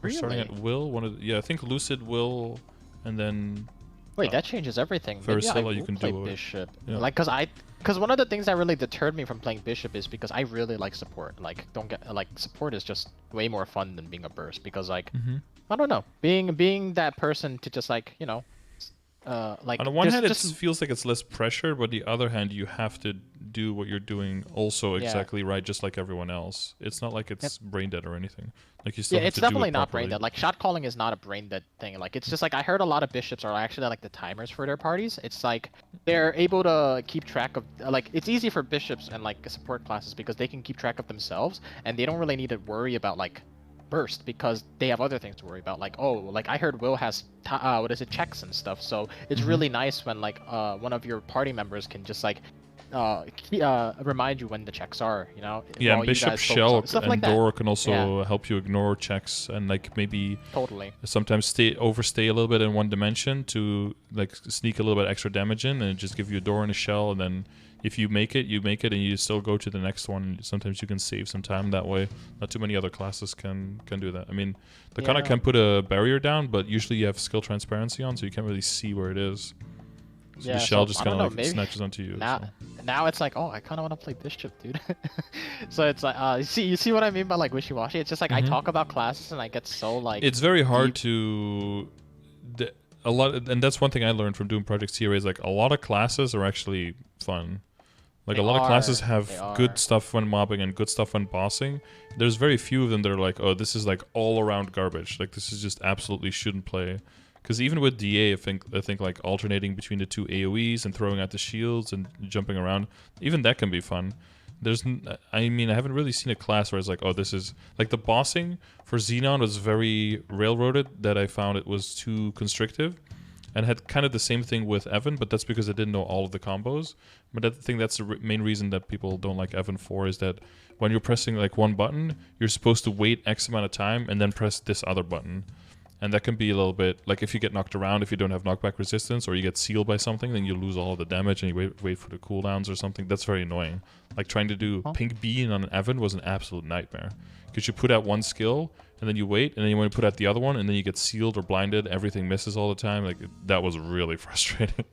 Or starting at Will? Yeah, I think Lucid, Will, and then. Wait, that changes everything. Varicella, you can play do Bishop. Yeah. Like, because one of the things that really deterred me from playing Bishop is because I really like support. Like, support is just way more fun than being a burst, because like. I don't know, being that person to just like, you know, like On the one hand, it just feels like it's less pressure, but the other hand, you have to do what you're doing also yeah. exactly right, just like everyone else. It's not like Yep. it's brain dead or anything. Like you Yeah, still have it's to do definitely it not brain properly. dead. Like shot calling is not a brain dead thing. Like it's just like I heard a lot of bishops are actually like the timers for their parties. It's like they're able to keep track of like it's easy for bishops and like support classes because they can keep track of themselves and they don't really need to worry about like burst because they have other things to worry about. Like oh, like I heard Will has what is it checks and stuff. So it's Mm-hmm. really nice when like one of your party members can just like remind you when the checks are, you know, Yeah, and while you Bishop, guys focus Shell, on stuff like and that. Door can Yeah, also help you ignore checks and like maybe totally. sometimes overstay a little bit in one dimension to like sneak a little bit extra damage in and just give you a Door and a Shell, and then if you make it, and you still go to the next one. Sometimes you can save some time that way. Not too many other classes can do that. I mean, the Kana Yeah. can put a barrier down, but usually you have skill transparency on, so you can't really see where it is. So Yeah, the Shell so just I kind don't of know, like maybe snatches onto you. now So. now it's like, oh, I kind of want to play Bishop, dude. So it's like, you see what I mean by like wishy-washy? It's just like I Mm-hmm. talk about classes and I get so like It's very hard deep. to a lot, and that's one thing I learned from doing projects here is like a lot of classes are actually fun. Like They a lot of classes are, they have good are. stuff when mobbing and good stuff when bossing. There's very few of them that are like, oh, this is like all around garbage. Like this is just absolutely shouldn't play. Because even with DA, I think like alternating between the two AOE's and throwing out the shields and jumping around, even that can be fun. I mean, I haven't really seen a class where it's like, oh, this is like the bossing for Xenon was very railroaded that I found it was too constrictive, and had kind of the same thing with Evan, but that's because I didn't know all of the combos. But I think that's the main reason that people don't like Evan 4 is that when you're pressing like one button, you're supposed to wait X amount of time and then press this other button. And that can be a little bit, like if you get knocked around, if you don't have knockback resistance, or you get sealed by something, then you lose all of the damage and you wait for the cooldowns or something. That's very annoying. Like trying to do Huh? pink bean on an Evan was an absolute nightmare. Because you put out one skill, and then you wait, and then you want to put out the other one, and then you get sealed or blinded, everything misses all the time. Like, that was really frustrating.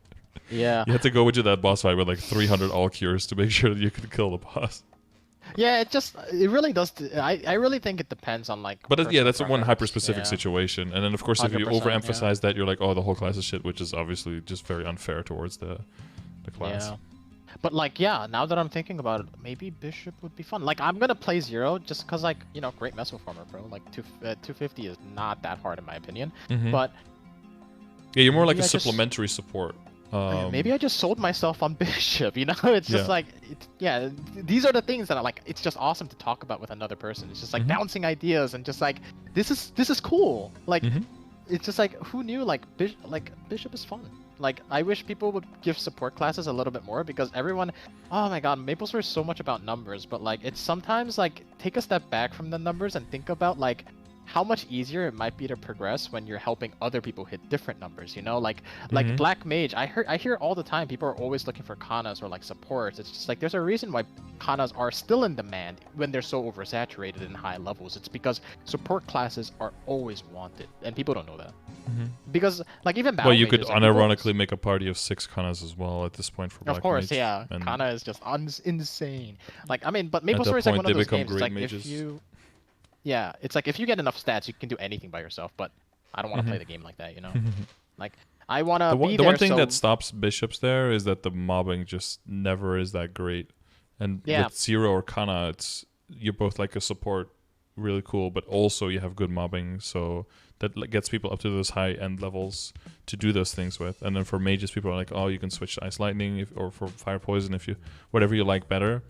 Yeah. You had to go into that boss fight with like 300 all cures to make sure that you could kill the boss. Yeah, it really does. I really think it depends on like. Yeah, personal that's one preference. hyper-specific Yeah. situation. And then, of course, if you 100%, overemphasize that, you're like, oh, the whole class is shit, which is obviously just very unfair towards the class. Yeah. But like, yeah, now that I'm thinking about it, maybe Bishop would be fun. Like, I'm gonna play Zero just cause like, you know, great mesoformer, bro. Like, 250 is not that hard in my opinion. Mhm. But Yeah, you're more like maybe a I just- supplementary support. maybe I just sold myself on Bishop. You know, it's just Yeah. like, these are the things that are like, it's just awesome to talk about with another person. It's just like Mhm. bouncing ideas and just like, this is cool. Like, Mhm. it's just like, who knew like Bishop is fun. Like, I wish people would give support classes a little bit more because everyone, oh my god, MapleStory is so much about numbers, but like, it's sometimes like, take a step back from the numbers and think about like, how much easier it might be to progress when you're helping other people hit different numbers, you know? Like Mhm. Black Mage, I hear all the time, people are always looking for Kanas or like supports. It's just like, there's a reason why Kanas are still in demand when they're so oversaturated in high levels. It's because support classes are always wanted, and people don't know that. Mhm. Because like even battle Well, you mages, could like, people- unironically make a party of 6 Kanas as well at this point for Black of course, Mage. yeah. And Kana is just insane. Like, I mean, but at that MapleStory is like point, one of they those become games. It's great like mages. if you, yeah, it's like if you get enough stats, you can do anything by yourself. But I don't want to play the game like that, you know. Like, I want to be The there. one thing so... that stops bishops there is that the mobbing just never is that great. And Yeah. with Zero or Kana, you're both like a support, really cool, but also you have good mobbing, so that gets people up to those high end levels to do those things with. And then for mages, people are like, oh, you can switch to Ice Lightning or for Fire Poison if you whatever you like better.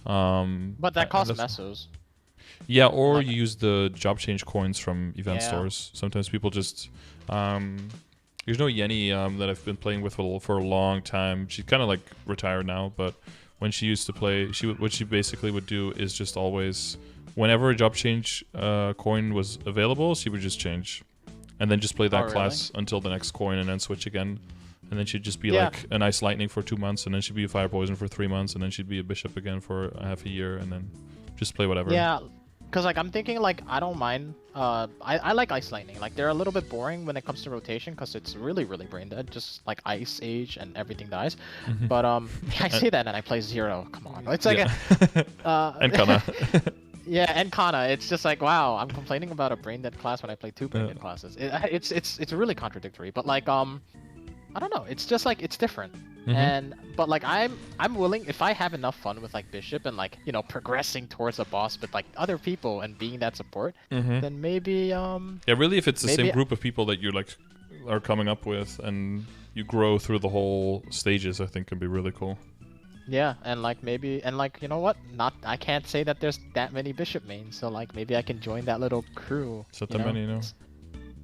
But that costs that's- mesos. Yeah, or Like- you use the job change coins from event Yeah. stores. Sometimes people just there's no Yenny that I've been playing with for a long time. She's kind of like retired now, but when she used to play, what she basically would do is just always, whenever a job change coin was available, she would just change, and then just play that Oh, class until the next coin, and then switch again. And then she'd just be Yeah. like an Ice Lightning for 2 months, and then she'd be a Fire Poison for 3 months, and then she'd be a Bishop again for half a year, and then just play whatever. Yeah, because like I'm thinking like I don't mind. I like Ice Lightning. Like they're a little bit boring when it comes to rotation because it's really brain dead. Just like Ice Age and everything dies. But I say that and I play Zero. Come on, it's like And Kana. yeah, and Kana. It's just like wow, I'm complaining about a brain dead class when I play two brain dead classes. It's really contradictory. But like I don't know. It's just like it's different. Mhm. But like I'm willing if I have enough fun with like Bishop and like progressing towards a boss with like other people and being that support, Mhm. then maybe Yeah, really, if it's the same maybe group of people that you like are coming up with, and you grow through the whole stages, I think can be really cool. yeah, and like maybe and like you know what? Not I can't say that there's that many Bishop mains, so like maybe I can join that little crew. It's not You that know? many, no.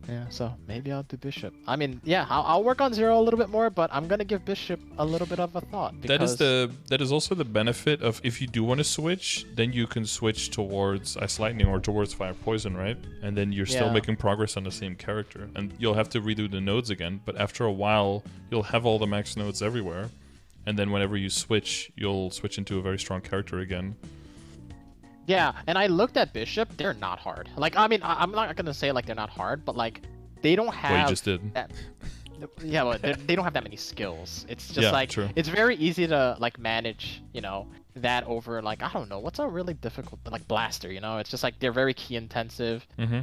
Yeah, so maybe I'll do Bishop. I mean, yeah, I'll work on Zero a little bit more, but I'm gonna give Bishop a little bit of a thought because That is also the benefit of if you do want to switch, then you can switch towards Ice Lightning or towards Fire Poison, right? And then you're still yeah, making progress on the same character, and you'll have to redo the nodes again. But after a while, you'll have all the max nodes everywhere, and then whenever you switch, you'll switch into a very strong character again. yeah, and I looked at Bishop. They're not hard. Like, I mean, I'm not gonna say like they're not hard, but like they don't have Well, you just did. that. Yeah, well, they don't have that many skills. It's just Yeah, like true. it's very easy to like manage, that over like I don't know what's a really difficult like blaster. It's just like they're very key intensive. Mm-hmm.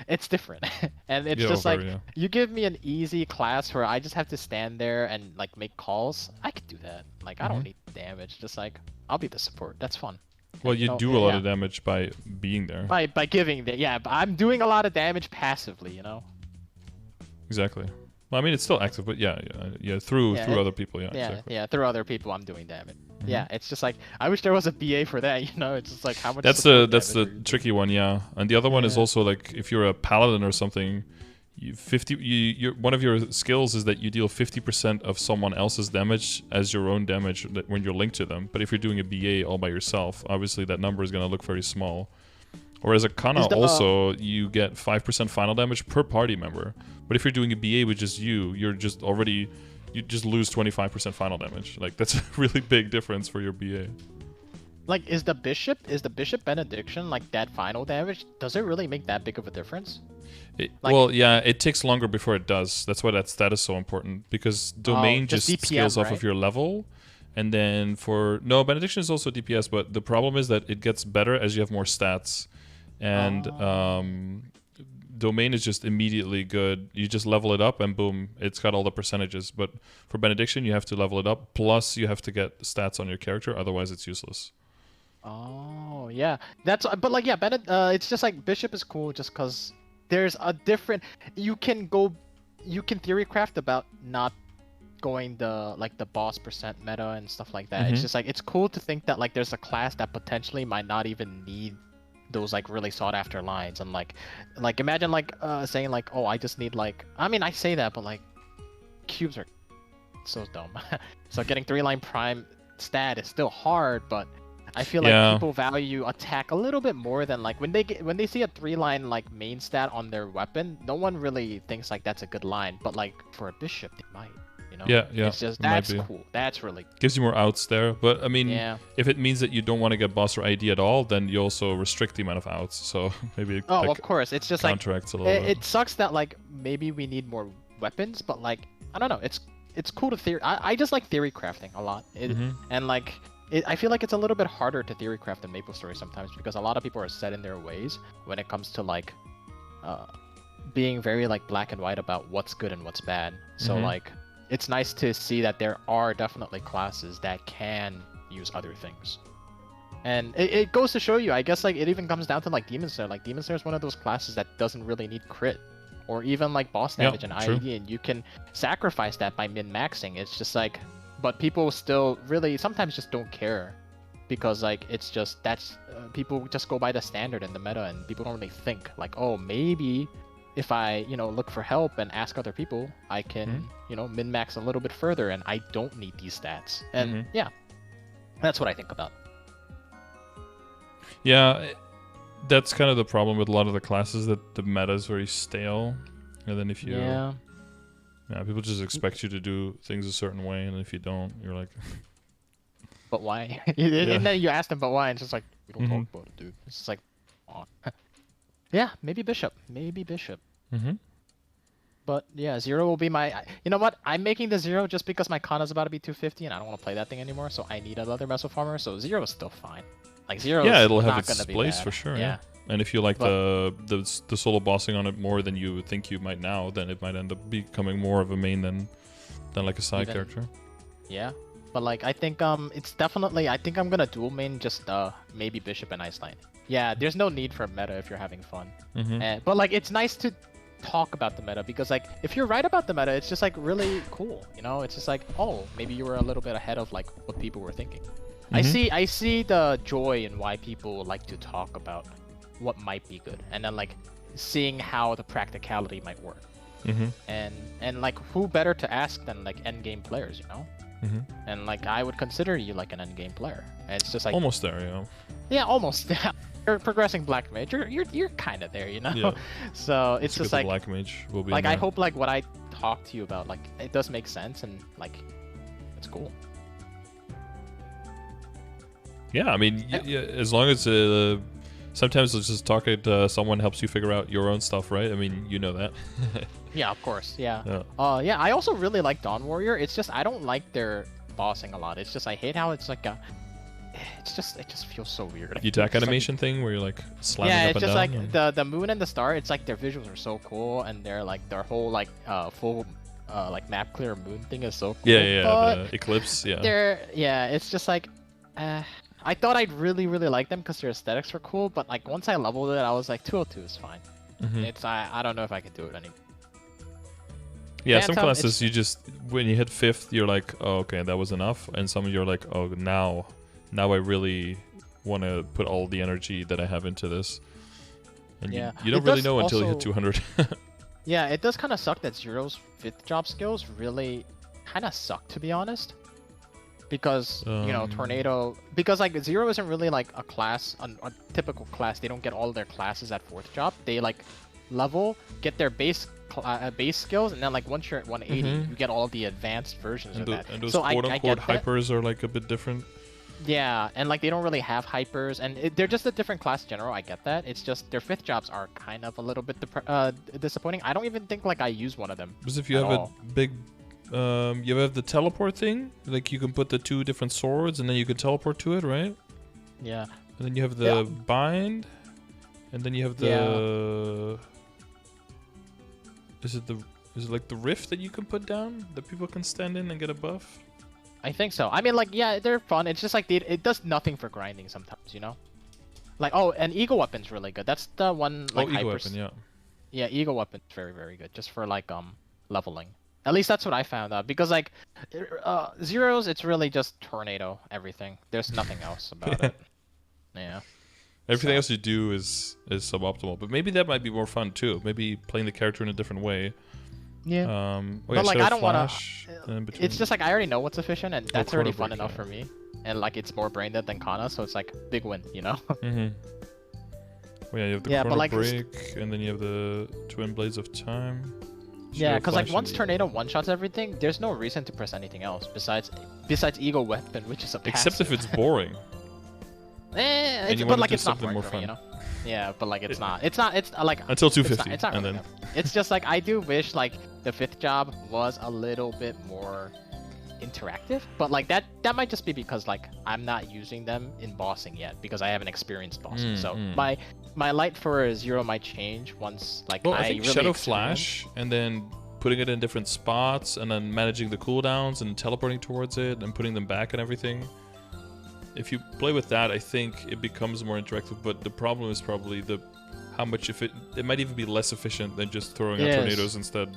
It's different, and it's Yeah, just like yeah. you give me an easy class where I just have to stand there and like make calls. I could do that. Like I don't need damage. Just like I'll be the support. That's fun. Well, And, you do a lot yeah. of damage by being there. By giving the yeah, but I'm doing a lot of damage passively. Exactly. Well, I mean, it's still active, but through Yeah, other people, yeah, Yeah, exactly. yeah. Through other people, I'm doing damage. Yeah, it's just like I wish there was a BA for that. It's just like how much. That's support the damage are you tricky one, yeah. And the other one is Yeah. also like if you're a paladin or something, one of your skills is that you deal 50% of someone else's damage as your own damage when you're linked to them. But if you're doing a BA all by yourself, obviously that number is going to look very small. Whereas a Kana also, you get 5% final damage per party member. But if you're doing a BA with just you just lose 25% final damage. Like that's a really big difference for your BA. Like, is the bishop benediction like that final damage? Does it really make that big of a difference? Well, yeah, it takes longer before it does. That's why that stat is so important, because domain just DPM, scales off right? of your level. And then benediction is also DPS, but the problem is that it gets better as you have more stats. And domain is just immediately good. You just level it up and boom, it's got all the percentages. But for benediction, you have to level it up, plus you have to get stats on your character, otherwise it's useless. Oh yeah, but like yeah, it's just like bishop is cool just because there's a different. You can theorycraft about not going the boss percent meta and stuff like that. It's just like it's cool to think that like there's a class that potentially might not even need those like really sought after lines, and like imagine like saying like, oh, I just need like, I mean I say that, but like cubes are so dumb. So getting 3-line prime stat is still hard, but I feel like people value attack a little bit more than like when they see a 3-line like main stat on their weapon, no one really thinks like that's a good line, but like for a bishop they might. Yeah. It's just that's cool. That's really gives you more outs there. But I mean, if it means that you don't want to get boss or ID at all, then you also restrict the amount of outs. So maybe of course, it's just like a little bit. It sucks that like maybe we need more weapons, but like I don't know. It's cool to theory. I just like theory crafting a lot. And like I feel like it's a little bit harder to theory craft than MapleStory sometimes because a lot of people are set in their ways when it comes to like being very like black and white about what's good and what's bad. So like. It's nice to see that there are definitely classes that can use other things. And it goes to show you, I guess, like, it even comes down to, like, Demon Slayer. Like, Demon Slayer is one of those classes that doesn't really need crit. Or even, like, boss damage and IED, and you can sacrifice that by min-maxing. It's just, like... But people still really sometimes just don't care. Because, like, it's just... people just go by the standard in the meta, and people don't really think, like, oh, maybe... If I, look for help and ask other people, I can, min-max a little bit further, and I don't need these stats. And yeah, that's what I think about. Yeah, that's kind of the problem with a lot of the classes, that the meta is very stale. And then if you... Yeah, people just expect you to do things a certain way, and if you don't, you're like... But why? And then you ask them, but why? And it's just like, we don't talk about it, dude. It's just like, oh. Yeah, maybe Bishop. But yeah, Zero will be my... You know what? I'm making the Zero just because my Kana's about to be 250 and I don't want to play that thing anymore, so I need another Meso Farmer, so Zero is still fine. Like, Zero is it'll have not its gonna be place bad. for sure, Yeah. And if you like But- the solo bossing on it more than you think you might now, then it might end up becoming more of a main than like a side Even- character. Yeah, but like I think it's definitely I think I'm gonna dual main just maybe Bishop and Ice Knight. Yeah, there's no need for meta if you're having fun. But like it's nice to talk about the meta because like if you're right about the meta, it's just like really cool. You know, it's just like oh maybe you were a little bit ahead of like what people were thinking. I see the joy in why people like to talk about what might be good, and then like seeing how the practicality might work. And like who better to ask than like end game players, you know? And like I would consider you like an end game player. And it's just like Almost there, yeah. yeah, almost. You're progressing black mage. You're kind of there, you know. Yeah. So it's just like black mage will be like in I there. hope like what I talk to you about like it does make sense and like it's cool. Yeah, I mean, as long as sometimes it's just talking to someone helps you figure out your own stuff, right? I mean, you know that. Yeah, of course. Yeah. Yeah. Yeah. I also really like Dawn Warrior. It's just I don't like their bossing a lot. It's just I hate how it's like a. It just feels so weird. The attack It's animation thing where you're like slamming yeah, up it's and just down. like the moon and the star. It's like their visuals are so cool, and their like their whole like full like map clear moon thing is so cool. yeah, But the eclipse, yeah. it's just like I thought I'd really like them because their aesthetics were cool, but like once I leveled it, I was like 202 is fine. It's I don't know if I can do it anymore. Yeah, some Phantom, classes you just when you hit 5th, you're like, oh, okay, that was enough, and some you're like, oh, now I really want to put all the energy that I have into this. And Yeah. you don't It really does know until you hit also- 200. Yeah, it does kind of suck that Zero's 5th job skills really kind of suck, to be honest. Because, you know, Tornado... Because, like, Zero isn't really, like, a class, a typical class. They don't get all of their classes at 4th job. They, like, level, get their base skills, and then, like, once you're at 180, you get all the advanced versions of that. And those So quote-unquote get that. hypers are, like, a bit different. Yeah, and like they don't really have hypers, and they're just a different class in general. I get that. It's just their 5th jobs are kind of a little bit disappointing. I don't even think like I use one of them. Because if you have a big, you have the teleport thing, like you can put the 2 different swords, and then you can teleport to it, right? Yeah. And then you have the bind, and then you have the. Is it like the rift that you can put down that people can stand in and get a buff? I think so. I mean, like, yeah, they're fun. It's just like it does nothing for grinding sometimes, you know. Like, oh, and Eagle Weapon's really good. That's the one like Eagle Weapon, yeah. Yeah, Eagle Weapon's very good, just for like leveling. At least that's what I found out because like Zeros, it's really just Tornado everything. There's nothing else about it. Yeah. Everything else you do is suboptimal, but maybe that might be more fun too. Maybe playing the character in a different way. Yeah. But like I don't want to. It's just like I already know what's efficient, and that's already fun break, enough for me. And like it's more brain dead than Kana, so it's like big win, you know. Well, yeah, you have the chrono break, and then you have the Twin Blades of Time. Yeah, because like once Tornado one-shots everything, there's no reason to press anything else besides Eagle Weapon, which is a passive. Except if it's boring. But like it's not boring more for fun. me, you know. Yeah, but like it's not. It's like until 250, it's not and really then it's just like I do wish like the 5th job was a little bit more interactive, but like that might just be because like I'm not using them in bossing yet because I haven't experienced bossing. So my light for Zero might change once like I think really Shadow Flash and then putting it in different spots and then managing the cooldowns and teleporting towards it and putting them back and everything. If you play with that, I think it becomes more interactive, but the problem is probably how much it might even be less efficient than just throwing out tornadoes instead.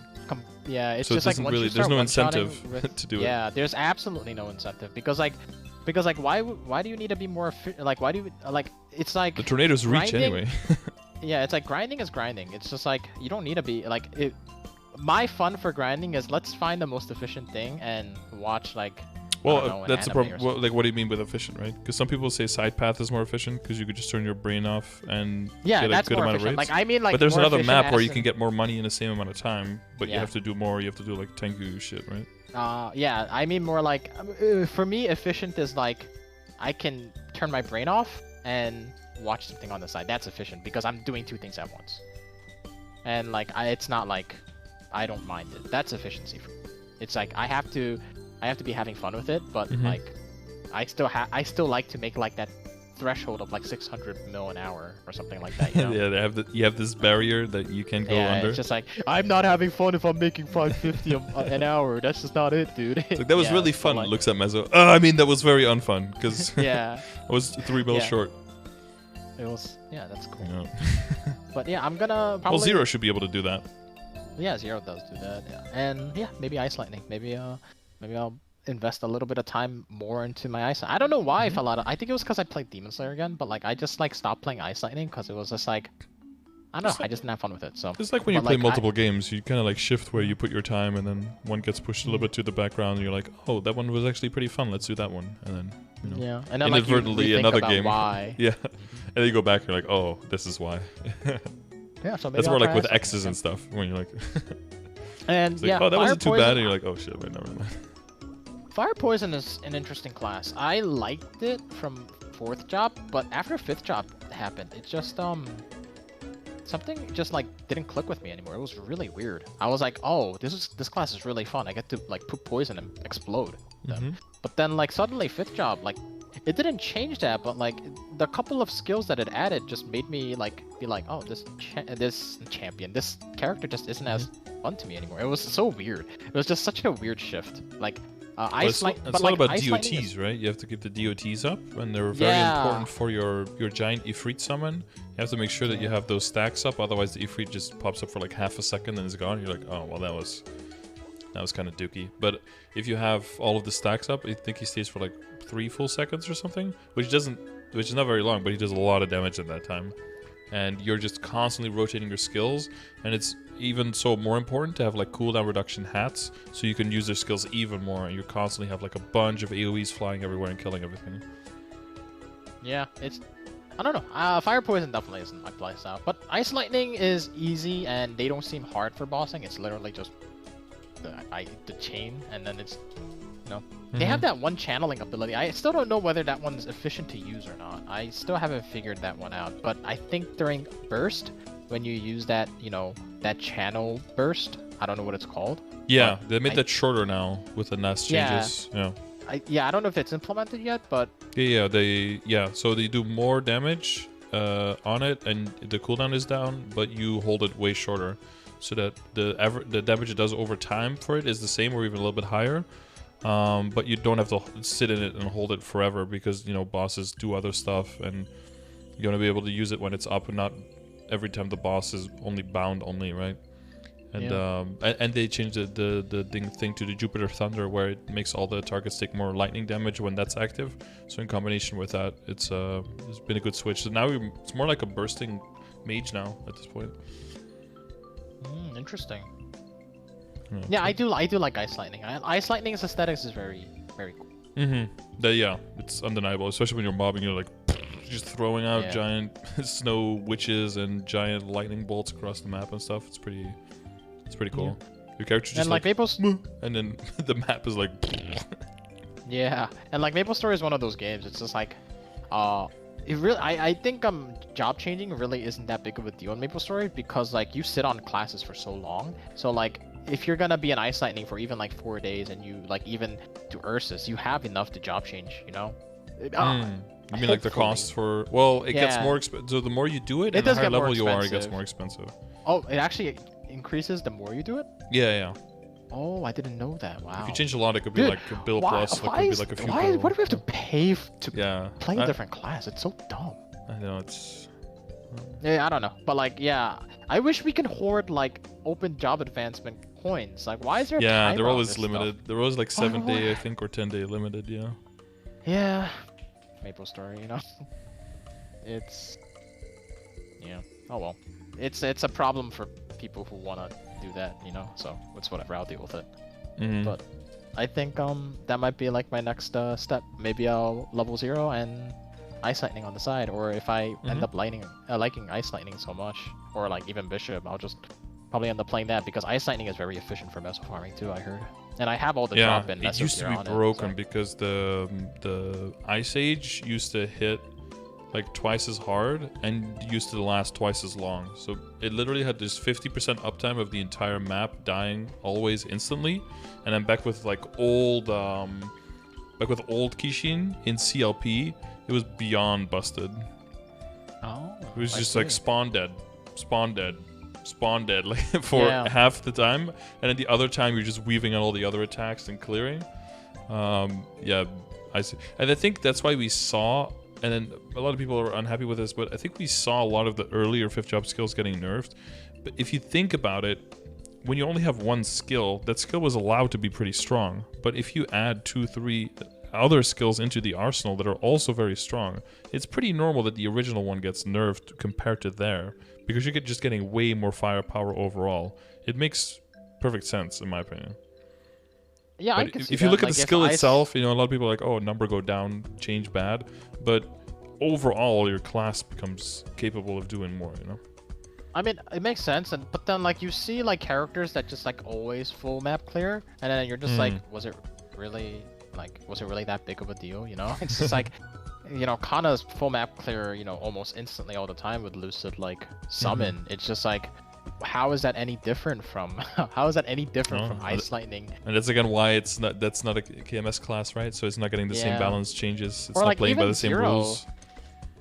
Yeah, it's so just like once you there's start no incentive to do it. Yeah, there's absolutely no incentive because like why do you need to be more like why do you like it's like the tornadoes reach grinding, anyway. Yeah, it's like grinding is grinding. It's just like you don't need to be like it. My fun for grinding is let's find the most efficient thing and watch like. Well, that's the problem. Well, like, what do you mean with efficient, right? Because some people say side path is more efficient because you could just turn your brain off and get a good amount of raids. Like, I mean, like, but there's another map where you can get more money in the same amount of time, but you have to do more. You have to do like Tengu shit, right? Yeah. I mean, more like for me, efficient is like I can turn my brain off and watch something on the side. That's efficient because I'm doing 2 things at once. And like, it's not like I don't mind it. That's efficiency for me. It's like I have to be having fun with it, but like I still like to make like that threshold of like 600 mil an hour or something like that. You know? Yeah, you have this barrier that you can go under. It's just like, I'm not having fun if I'm making 550 an hour. That's just not it, dude. It's like, that was really fun. Like, looks at Mezzo. I mean, that was very unfun because yeah, I was 3 mil short. It was, yeah, that's cool. Yeah. But yeah, I'm gonna probably... Well, Zero should be able to do that. Yeah, Zero does do that. Yeah. And yeah, maybe Ice Lightning. Maybe I'll invest a little bit of time more into my Ice. I don't know why I fell out of. I think it was because I played Demon Slayer again. But like, I just like stopped playing Ice Lightning because it was just like, I don't know. I just didn't have fun with it. So it's like when you play multiple games, you kind of like shift where you put your time, and then one gets pushed a little bit to the background, and you're like, oh, that one was actually pretty fun. Let's do that one, and then yeah, and then inadvertently like, another game. Why? Yeah, and then you go back, you're like, oh, this is why. Yeah, so maybe that's more like with Ice X's and stuff when you're like, and like, oh, that wasn't too bad, and you're like, oh shit, wait, never mind. Fire Poison is an interesting class. I liked it from 4th job, but after 5th job happened, it just something just like didn't click with me anymore. It was really weird. I was like, oh, this class is really fun. I get to like put poison and explode them. But then like suddenly 5th job, like it didn't change that, but like the couple of skills that it added just made me like be like, oh, this character just isn't as fun to me anymore. It was so weird. It was just such a weird shift. Like it's all about DOTs, right? You have to keep the DOTs up, and they're very important for your giant Ifrit summon. You have to make sure that you have those stacks up, otherwise the Ifrit just pops up for like half a second and is gone. You're like, oh, well, that was kind of dookie. But if you have all of the stacks up, I think he stays for like 3 full seconds or something, which is not very long, but he does a lot of damage in that time. And you're just constantly rotating your skills, and it's even so more important to have like cooldown reduction hats, so you can use their skills even more, and you constantly have like a bunch of AoEs flying everywhere and killing everything. Yeah, I don't know. Fire Poison definitely isn't my playstyle, but Ice Lightning is easy, and they don't seem hard for bossing. It's literally just the chain, and then it's they have that one channeling ability. I still don't know whether that one's efficient to use or not. I still haven't figured that one out, but I think during burst, when you use that, that channel burst, I don't know what it's called. Yeah, they made that shorter now with the NAS changes. I don't know if it's implemented yet, but so they do more damage on it, and the cooldown is down, but you hold it way shorter, so that the damage it does over time for it is the same or even a little bit higher. But you don't have to sit in it and hold it forever, because bosses do other stuff, and you want to be able to use it when it's up and not every time the boss is only bound only, right? And and they changed the thing to the Jupiter Thunder, where it makes all the targets take more lightning damage when that's active. So in combination with that, it's been a good switch. So now it's more like a bursting mage now at this point. Interesting. Yeah, I do like Ice Lightning. Ice Lightning's aesthetics is very, very cool. It's undeniable, especially when you're mobbing. You're like just throwing out giant snow witches and giant lightning bolts across the map and stuff. It's pretty cool. Your character just like and then the map is like. Yeah, and like MapleStory is one of those games. It's just like, it really. I think job changing really isn't that big of a deal in MapleStory, because like you sit on classes for so long. So like, if you're gonna be an Ice Lightning for even like 4 days, and you like even do Ursus, you have enough to job change, You mean like the costs for? Well, it gets more expensive. So the more you do it, and the higher level you are, it gets more expensive. Oh, it actually increases the more you do it? Yeah. Oh, I didn't know that. Wow. If you change a lot, it could be like a bill plus. It could be like a few. Why do we have to pay to play a different class? It's so dumb. I know, it's. Yeah, I don't know, but like, I wish we could hoard like open job advancement coins. Like, why is there? Yeah, they're always limited. They're always like 7-day, I think, or 10-day limited. Yeah. Yeah. MapleStory, it's oh well, it's a problem for people who want to do that, so it's whatever, I'll deal with it. But I think that might be like my next step. Maybe I'll level 0 and Ice Lightning on the side, or if I end up liking Ice Lightning so much, or like even Bishop, I'll just probably end up playing that, because Ice Lightning is very efficient for meso farming too, I heard. And I have all the drop in. It used to be broken because the Ice Age used to hit like twice as hard and used to last twice as long. So it literally had this 50% uptime of the entire map dying always instantly, and then back with like old Kishin in CLP, it was beyond busted. Oh. It was I just see. like spawn dead, spawn dead, spawn dead, like for half the time, and then the other time you're just weaving on all the other attacks and clearing. Yeah, I see, and I think that's why we saw. And then a lot of people are unhappy with this, but I think we saw a lot of the earlier 5th job skills getting nerfed. But if you think about it, when you only have one skill, that skill was allowed to be pretty strong. But if you add 2, 3 other skills into the arsenal that are also very strong, it's pretty normal that the original one gets nerfed compared to there, because you're just getting way more firepower overall. It makes perfect sense, in my opinion. Yeah, but I can see if you that. look at Like, the if skill I itself, you know, a lot of people are like, oh, number go down, change bad. But overall, your class becomes capable of doing more, you know? I mean, it makes sense, but then like you see like characters that just like always full map clear, and then you're just like, was it really that big of a deal? You know, it's just like, you know, Kana's full map clear, you know, almost instantly all the time with Lucid like summon. It's just like, how is that any different from from Ice Lightning? And that's again why that's not a KMS class, right? So it's not getting the same balance changes. It's or not like playing by even the same Zero. rules.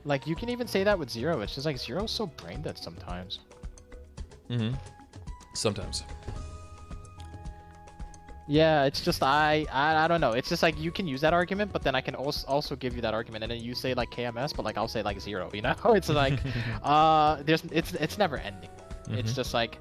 Like you can even say that with Zero. It's just like Zero's so brain dead sometimes. Sometimes. Yeah, it's just I don't know. It's just like you can use that argument, but then I can also give you that argument, and then you say like KMS, but like I'll say like Zero. You know, it's like it's never ending. It's just like.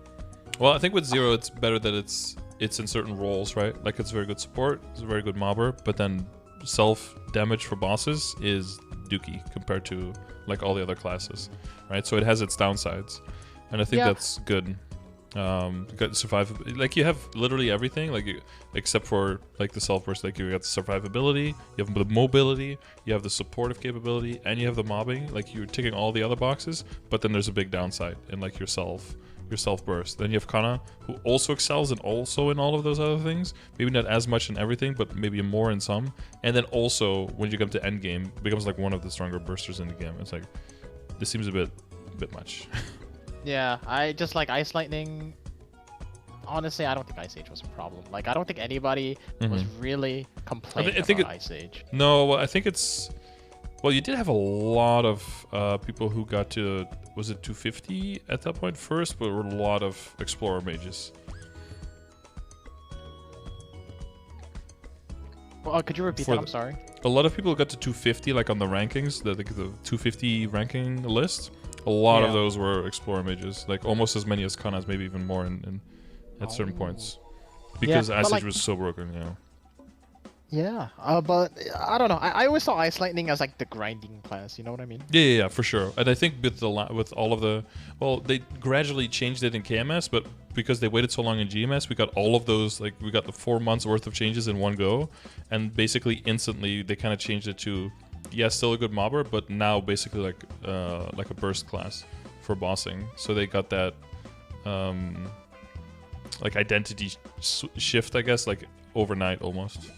Well, I think with Zero, it's better that it's in certain roles, right? Like it's very good support, it's a very good mobber, but then self damage for bosses is dookie compared to like all the other classes, right? So it has its downsides, and I think that's good. You got survive, like you have literally everything, like except for like the self burst. Like you got the survivability, you have the mobility, you have the supportive capability, and you have the mobbing. Like you're ticking all the other boxes, but then there's a big downside in like your self burst. Then you have Kana, who also excels and also in all of those other things. Maybe not as much in everything, but maybe more in some. And then also when you come to end game, becomes like one of the stronger bursters in the game. It's like this seems a bit much. Yeah, I just like Ice Lightning. Honestly, I don't think Ice Age was a problem. Like, I don't think anybody was really complaining about Ice Age. No, well, I think it's... Well, you did have a lot of people who got to... Was it 250 at that point first? But there were a lot of Explorer mages. Well, could you repeat that? I'm sorry. A lot of people got to 250, like on the rankings, the 250 ranking list. A lot of those were Explorer mages, like almost as many as Kana's, maybe even more at certain points, because Ice Age was so broken, you know. Yeah, but I don't know. I always saw Ice Lightning as like the grinding class. You know what I mean? Yeah, for sure. And I think with all of the, well, they gradually changed it in KMS, but because they waited so long in GMS, we got all of those. Like we got the 4 months worth of changes in one go, and basically instantly they kind of changed it to. Yeah, still a good mobber, but now basically like a burst class for bossing. So they got that like identity shift, I guess, like overnight almost.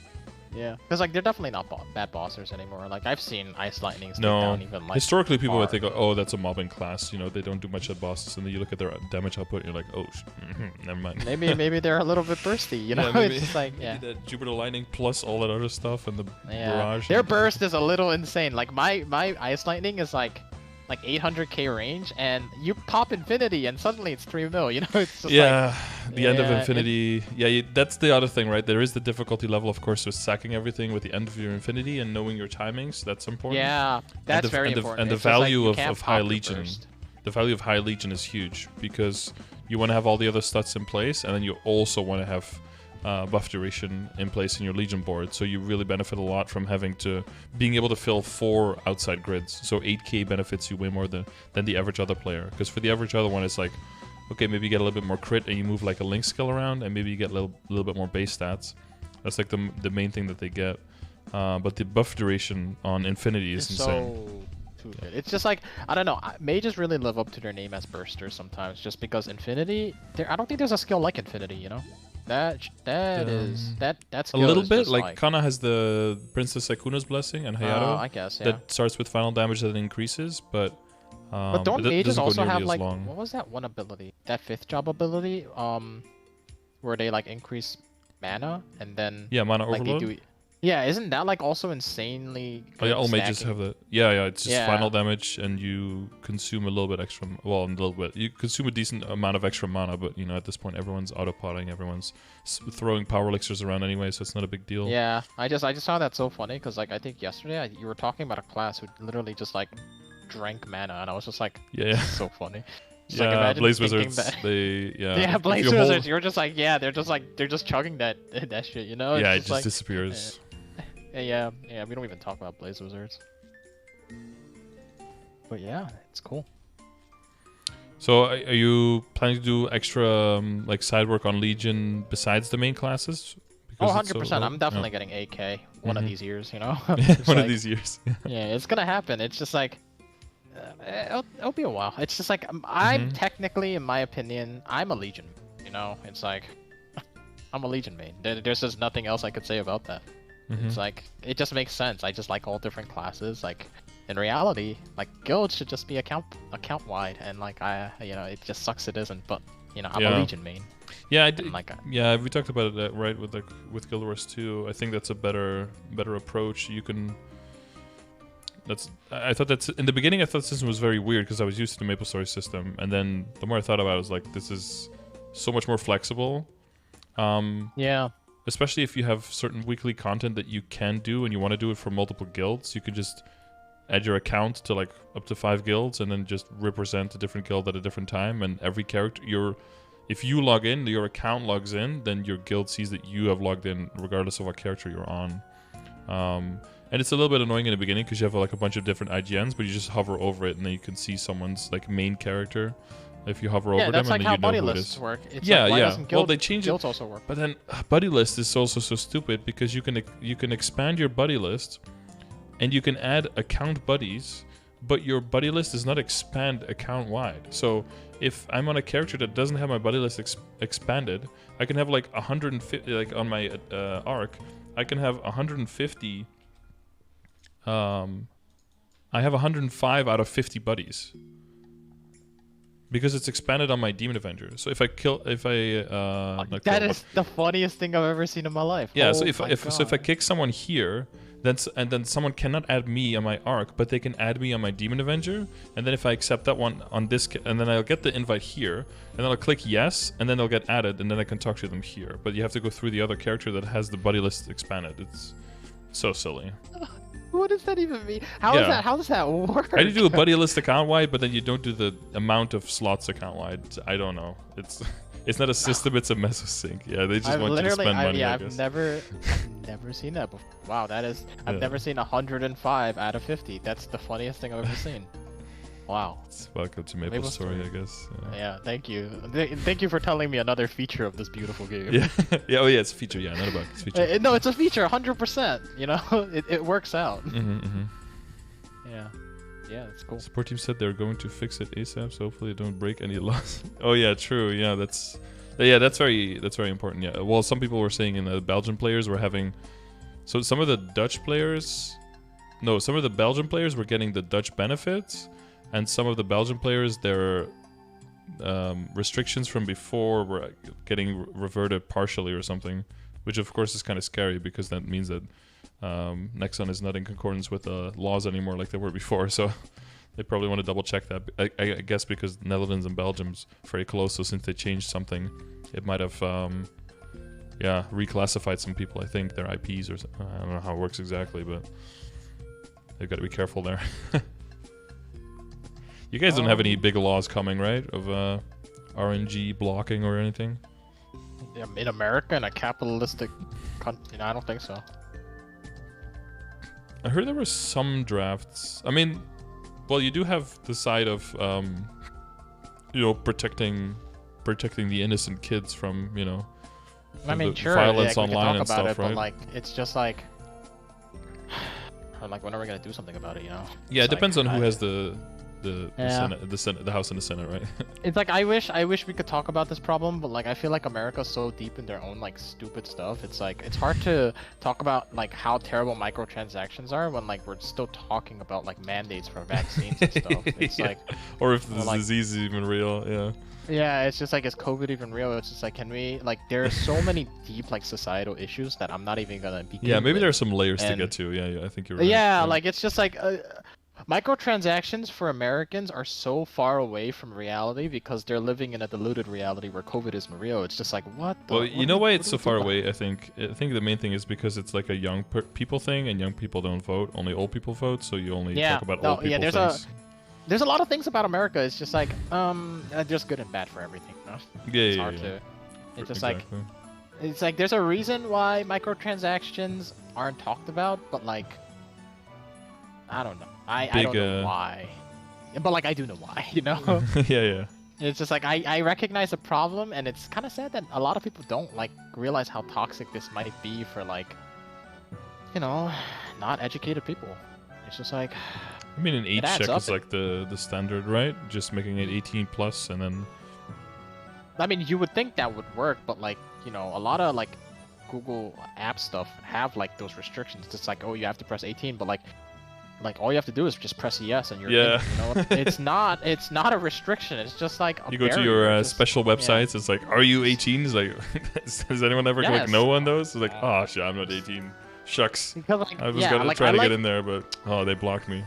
Yeah, because like they're definitely not bad bossers anymore. Like I've seen Ice Lightning stay down even like historically people would think, oh, that's a mobbing class. You know, they don't do much at bosses, and then you look at their damage output, and you're like, oh, never mind. Maybe they're a little bit bursty. You know, maybe, it's just like that Jupiter Lightning plus all that other stuff and the barrage. Their burst is a little insane. Like my Ice Lightning is like 800k range, and you pop Infinity, and suddenly it's 3 mil. You know, it's just the end of Infinity. That's the other thing, right? There is the difficulty level, of course, with sacking everything with the end of your Infinity and knowing your timings. That's important. Yeah, that's very important. And the value of High Legion. The value of High Legion is huge because you want to have all the other stats in place, and then you also want to have buff duration in place in your Legion board, so you really benefit a lot from being able to fill 4 outside grids. So 8k benefits you way more than the average other player, because for the average other one it's like, okay, maybe you get a little bit more crit and you move like a link skill around, and maybe you get a little bit more base stats. That's like the main thing that they get. But the buff duration on Infinity is insane. Too good. It's just like, I don't know, mages really live up to their name as bursters sometimes, just because Infinity, I don't think there's a skill like Infinity, you know? That's a little bit like Kana has the Princess Sakuna's blessing and Hayato. I guess, yeah. That starts with final damage that increases, but don't mages also have like long. What was that one ability? That 5th job ability, where they like increase mana and then mana like overload. they do. Yeah, isn't that like also insanely Oh yeah, good all mages stacking? have that. Yeah, yeah, it's just Yeah. final damage, and you consume a little bit extra. Well, a little bit. You consume a decent amount of extra mana, but you know, at this point, everyone's autopotting, everyone's throwing power elixirs around anyway, so it's not a big deal. Yeah, I just found that so funny because like I think yesterday you were talking about a class who literally just like drank mana, and I was just like, Yeah, this yeah. is so funny. Just like Yeah, imagine Blaze thinking Wizards, that. they, yeah. Yeah, If Blaze you hold, Wizards. You're just like, yeah, they're just chugging that that shit, you know? It's yeah, it just just like, disappears. yeah, yeah. We don't even talk about Blaze Wizards, but yeah, it's cool. So, are you planning to do extra like side work on Legion besides the main classes? Oh, Because it's so 100%. low? I'm definitely getting AK one of Mhm. these years, you know? Yeah. It's One of like, these years. yeah, it's gonna happen. It's just like, it'll be a while. It's just like, I'm Mhm. technically, in my opinion, I'm a Legion. You know, it's like, I'm a Legion main. There's just nothing else I could say about that. It's Mhm. like, it just makes sense. I just like all different classes. Like, in reality, like, guilds should just be account wide, and like, you know, it just sucks it isn't. But you know, I'm a Yeah. Legion main. Yeah, And like, yeah, we talked about it right with Guild Wars 2. I think that's a better approach. You can. I thought that's in the beginning. I thought the system was very weird because I was used to the MapleStory system, and then the more I thought about it, I was like, this is so much more flexible. yeah. Especially if you have certain weekly content that you can do and you want to do it for multiple guilds, you can just add your account to like up to 5 guilds and then just represent a different guild at a different time. And every character, if you log in, your account logs in, then your guild sees that you have logged in regardless of what character you're on. And it's a little bit annoying in the beginning because you have like a bunch of different IGNs, but you just hover over it and then you can see someone's like main character. If you hover over them, That's like and then how you know buddy who it lists is. work. It's Yeah, like, why yeah. doesn't Well, they changed it, guilds also work? but then buddy list is also so stupid because you can expand your buddy list, and you can add account buddies, but your buddy list does not expand account wide. So if I'm on a character that doesn't have my buddy list expanded, I can have like 150, like on my arc, I can have 150. I have 105 out of 50 buddies. Because it's expanded on my Demon Avenger. So if I That is the funniest thing I've ever seen in my life. yeah. Oh So if my I God. kick someone here, then someone cannot add me on my arc, but they can add me on my Demon Avenger. And then if I accept that one on this, and then I'll get the invite here, and then I'll click yes, and then they'll get added, and then I can talk to them here. But you have to go through the other character that has the buddy list expanded. It's so silly. What does that even mean? Yeah. How does that work? How do you do a buddy list account wide, but then you don't do the amount of slots account wide? I don't know. It's not a system. It's a mesosync. Yeah, they just want you to spend money. I guess. I've never seen that before. Wow, I've Yeah. never seen 105 out of 50. That's the funniest thing I've ever seen. Wow. Welcome to MapleStory, I guess. Yeah, thank you. Thank you for telling me another feature of this beautiful game. Yeah. Yeah. Oh, yeah. It's a feature. Yeah, not a bug. It's a feature. No, it's a feature, 100%. You know, it works out. Yeah. Yeah, it's cool. Support team said they're going to fix it ASAP, so hopefully they don't break any laws. Oh yeah, true. Yeah, that's very important. Yeah. Well, some people were saying in the Belgian players were having, so some of the Belgian players were getting the Dutch benefits, and some of the Belgian players their restrictions from before were getting reverted partially or something, which of course is kind of scary because that means that Nexon is not in concordance with the laws anymore like they were before, so they probably want to double check that. I guess because Netherlands and Belgium's very close, so since they changed something, it might have reclassified some people, I think, their IPs or something. I don't know how it works exactly, but they've got to be careful there. You guys don't have any big laws coming, right? Of RNG blocking or anything? Yeah, in America, in a capitalistic country, I don't think so. I heard there were some drafts. I mean, well, you do have the side of, protecting the innocent kids from, I mean, the sure, violence we can online talk and about stuff, it, right? but like, it's just like, like, when are we gonna do something about it? You know? Yeah, it It's depends like, on who has the the House and the Senate, right? It's like I wish we could talk about this problem, but like I feel like America's so deep in their own like stupid stuff. It's like it's hard to talk about like how terrible microtransactions are when like we're still talking about like mandates for vaccines and stuff. It's Yeah. like, Or if this like, disease is even real, yeah. yeah, it's just like, is COVID even real? It's just like, can we like there are so many deep like societal issues that I'm not even gonna begin Yeah, maybe with. there's some layers to And- get to. Yeah, I think you're right. Yeah, like it's just like microtransactions for Americans are so far away from reality because they're living in a diluted reality where COVID isn't real. It's just like what? Well, you know why it's so far away? I think the main thing is because it's like a young people thing, and young people don't vote. Only old people vote, so you only talk about old people things. There's a lot of things about America. It's just like there's good and bad for everything. You know? It's hard to. It's just exactly. like it's like there's a reason why microtransactions aren't talked about, but like I don't know. I don't know why. But like I do know why, you know? Yeah. It's just like I recognize the problem, and it's kind of sad that a lot of people don't like realize how toxic this might be for like, you know, not educated people. It's just like I mean, an age check up. is like the standard, right? Just making it 18 plus, and then. I mean, you would think that would work, but like, you know, a lot of like Google app stuff have like those restrictions. It's like, oh, you have to press 18, but like all you have to do is just press yes, and you're in, you know? It's not a restriction. It's just like a you go to barrier. your special websites. It's like, are you 18? It's like, does anyone ever click no on those? It's like, oh shit, I'm not 18. Shucks. Because, like, I was gonna try to get in there, but oh, they blocked me.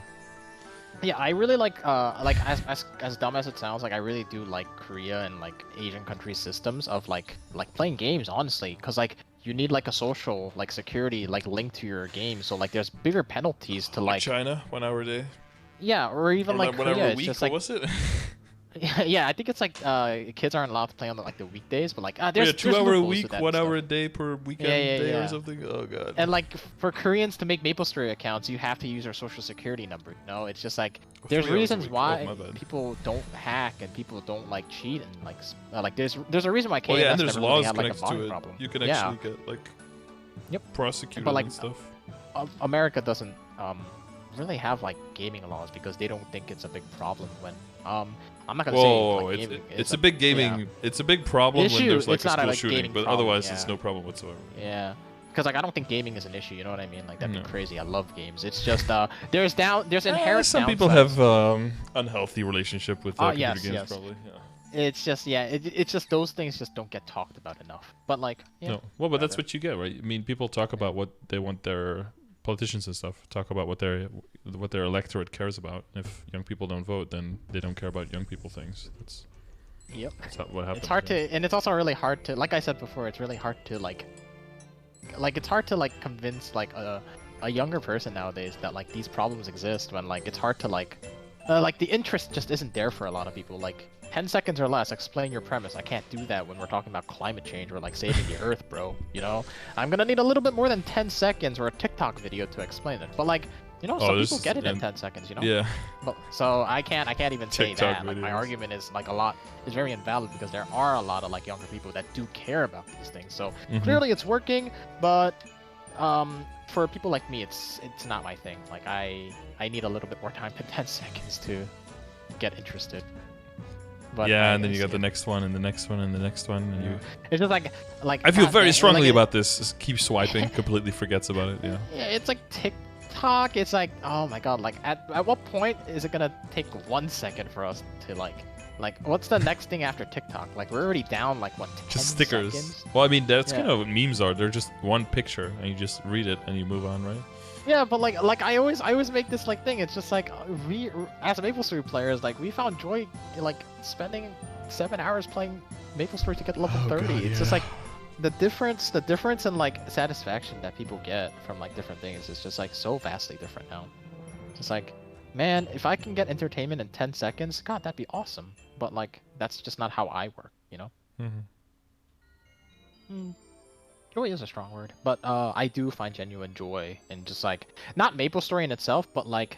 Yeah, I really like as dumb as it sounds, like I really do like Korea and like Asian country systems of like playing games, honestly, because like you need like a social like security like linked to your game, so like there's bigger penalties to like China 1 hour a day. Yeah, or even like Korea, it's week, just like what was it? yeah, I think it's like kids aren't allowed to play on like the weekdays, but like there's 2 hour a week, 1 hour a day per weekend day or something. Oh god. And like for Koreans to make MapleStory accounts, you have to use their social security number. You know, it's just like there's reasons why people don't hack and people don't like cheat and like there's a reason why KMS and there's never laws really had like a connected to volume it. problem. You can actually get like prosecuted but, like, and stuff. America doesn't really have like gaming laws because they don't think it's a big problem when I'm not gonna say like, gaming it's a big gaming it's a big problem when there's like a school shooting, but problem, otherwise it's no problem whatsoever. Yeah, because like I don't think gaming is an issue. You know what I mean? Like that'd be crazy. I love games. It's just there's inherent. Some people have unhealthy relationship with computer games probably. Yeah. It's just it's just those things just don't get talked about enough. But like no, well, but that's what you get, right? I mean, people talk about what they want their politicians and stuff talk about what their electorate cares about. If young people don't vote, then they don't care about young people things. That's what happens. It's hard to, and it's also really hard to, like I said before, it's really hard to like it's hard to like convince like a younger person nowadays that like these problems exist when like it's hard to like the interest just isn't there for a lot of people. Like 10 seconds or less, explain your premise. I can't do that when we're talking about climate change or like saving the earth, bro. You know, I'm gonna need a little bit more than 10 seconds or a TikTok video to explain it. But like, you know, some people get it in 10 seconds. You know. Yeah. But so I can't even say TikTok that. Like my argument is like is very invalid because there are a lot of like younger people that do care about these things. So clearly it's working, but for people like me, it's not my thing. Like I need a little bit more time than 10 seconds to get interested. But and then you got the next one and the next one and the next one, and you. It's just like I feel very strongly about this. Just keep swiping, completely forgets about it. Yeah. Yeah, it's like TikTok. It's like, oh my god, like at what point is it gonna take 1 second for us to like what's the next thing after TikTok? Like we're already down like what? 10 just stickers. Seconds? Well, I mean that's kind of what memes are. They're just one picture and you just read it and you move on, right? Yeah, but like I always make this like thing. It's just like we as MapleStory players, like we found joy like spending 7 hours playing MapleStory to get level 30. God, it's just like the difference in like satisfaction that people get from like different things is just like so vastly different now. Just like, man, if I can get entertainment in 10 seconds, god, that'd be awesome. But like that's just not how I work, you know? Joy is a strong word, but I do find genuine joy in just like not MapleStory in itself, but like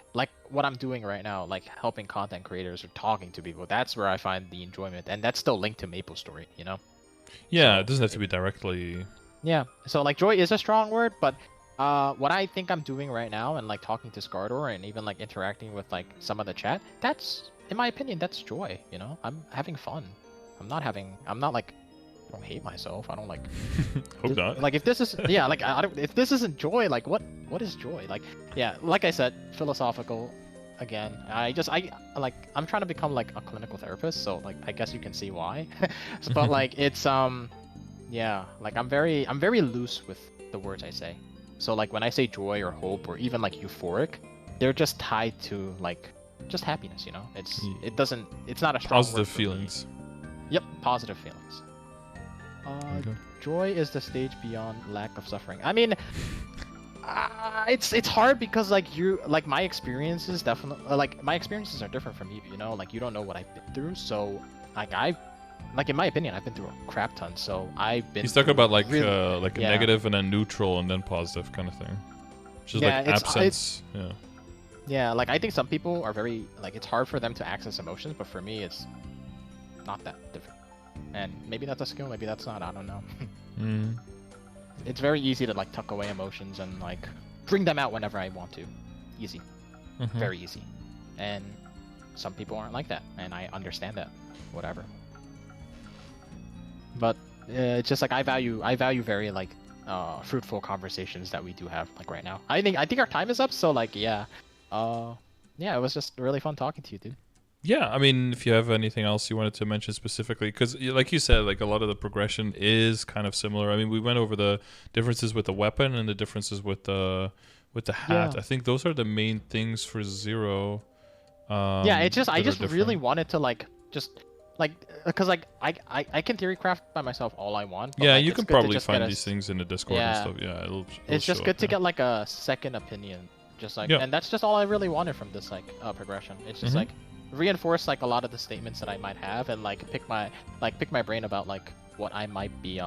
what I'm doing right now, like helping content creators or talking to people. That's where I find the enjoyment, and that's still linked to MapleStory, you know? Yeah, so it doesn't have to be directly. Yeah, so like joy is a strong word, but What I think I'm doing right now, and like talking to Scardor, and even like interacting with like some of the chat, that's, in my opinion, that's joy. You know, I'm having fun. I'm not like, I don't hate myself. I don't like. Hope not. Like if this is, yeah, like I don't, if this isn't joy, like what is joy? Like, yeah, like I said, philosophical. Again, I'm trying to become like a clinical therapist, so like I guess you can see why. But like it's yeah, like I'm very loose with the words I say. So like when I say joy or hope or even like euphoric, they're just tied to like just happiness, you know? It's not a strong Positive word for me. feelings. Yep, positive feelings. Okay. Joy is the stage beyond lack of suffering. I mean, it's hard because like my experiences definitely my experiences are different from you. You know, like you don't know what I've been through, so like in my opinion, I've been through a crap ton. So I've been. He's talking about like really, like a yeah. negative and then neutral and then positive kind of thing. Just Yeah, like absence. Yeah. Yeah, like I think some people are very like it's hard for them to access emotions, but for me it's not that different. And maybe that's a skill, maybe that's not. I don't know. It's very easy to like tuck away emotions and like bring them out whenever I want to. Easy. Very easy. And some people aren't like that, and I understand that. Whatever. But it's just like I value very like fruitful conversations that we do have like right now. I think our time is up, so like yeah. Yeah, it was just really fun talking to you, dude. Yeah, I mean, if you have anything else you wanted to mention specifically, because like you said, like a lot of the progression is kind of similar. I mean, we went over the differences with the weapon and the differences with the hat. Yeah. I think those are the main things for Zero. Yeah, it's just I just different. really wanted to like just like because like I can theory craft by myself all I want. But, Yeah, like, you it's can good to probably just find get these things in the Discord and stuff. Yeah, it'll it's just show good up, to yeah. get like a second opinion, just like and that's just all I really wanted from this like progression. It's just like reinforce like a lot of the statements that I might have and like pick my brain about like what I might be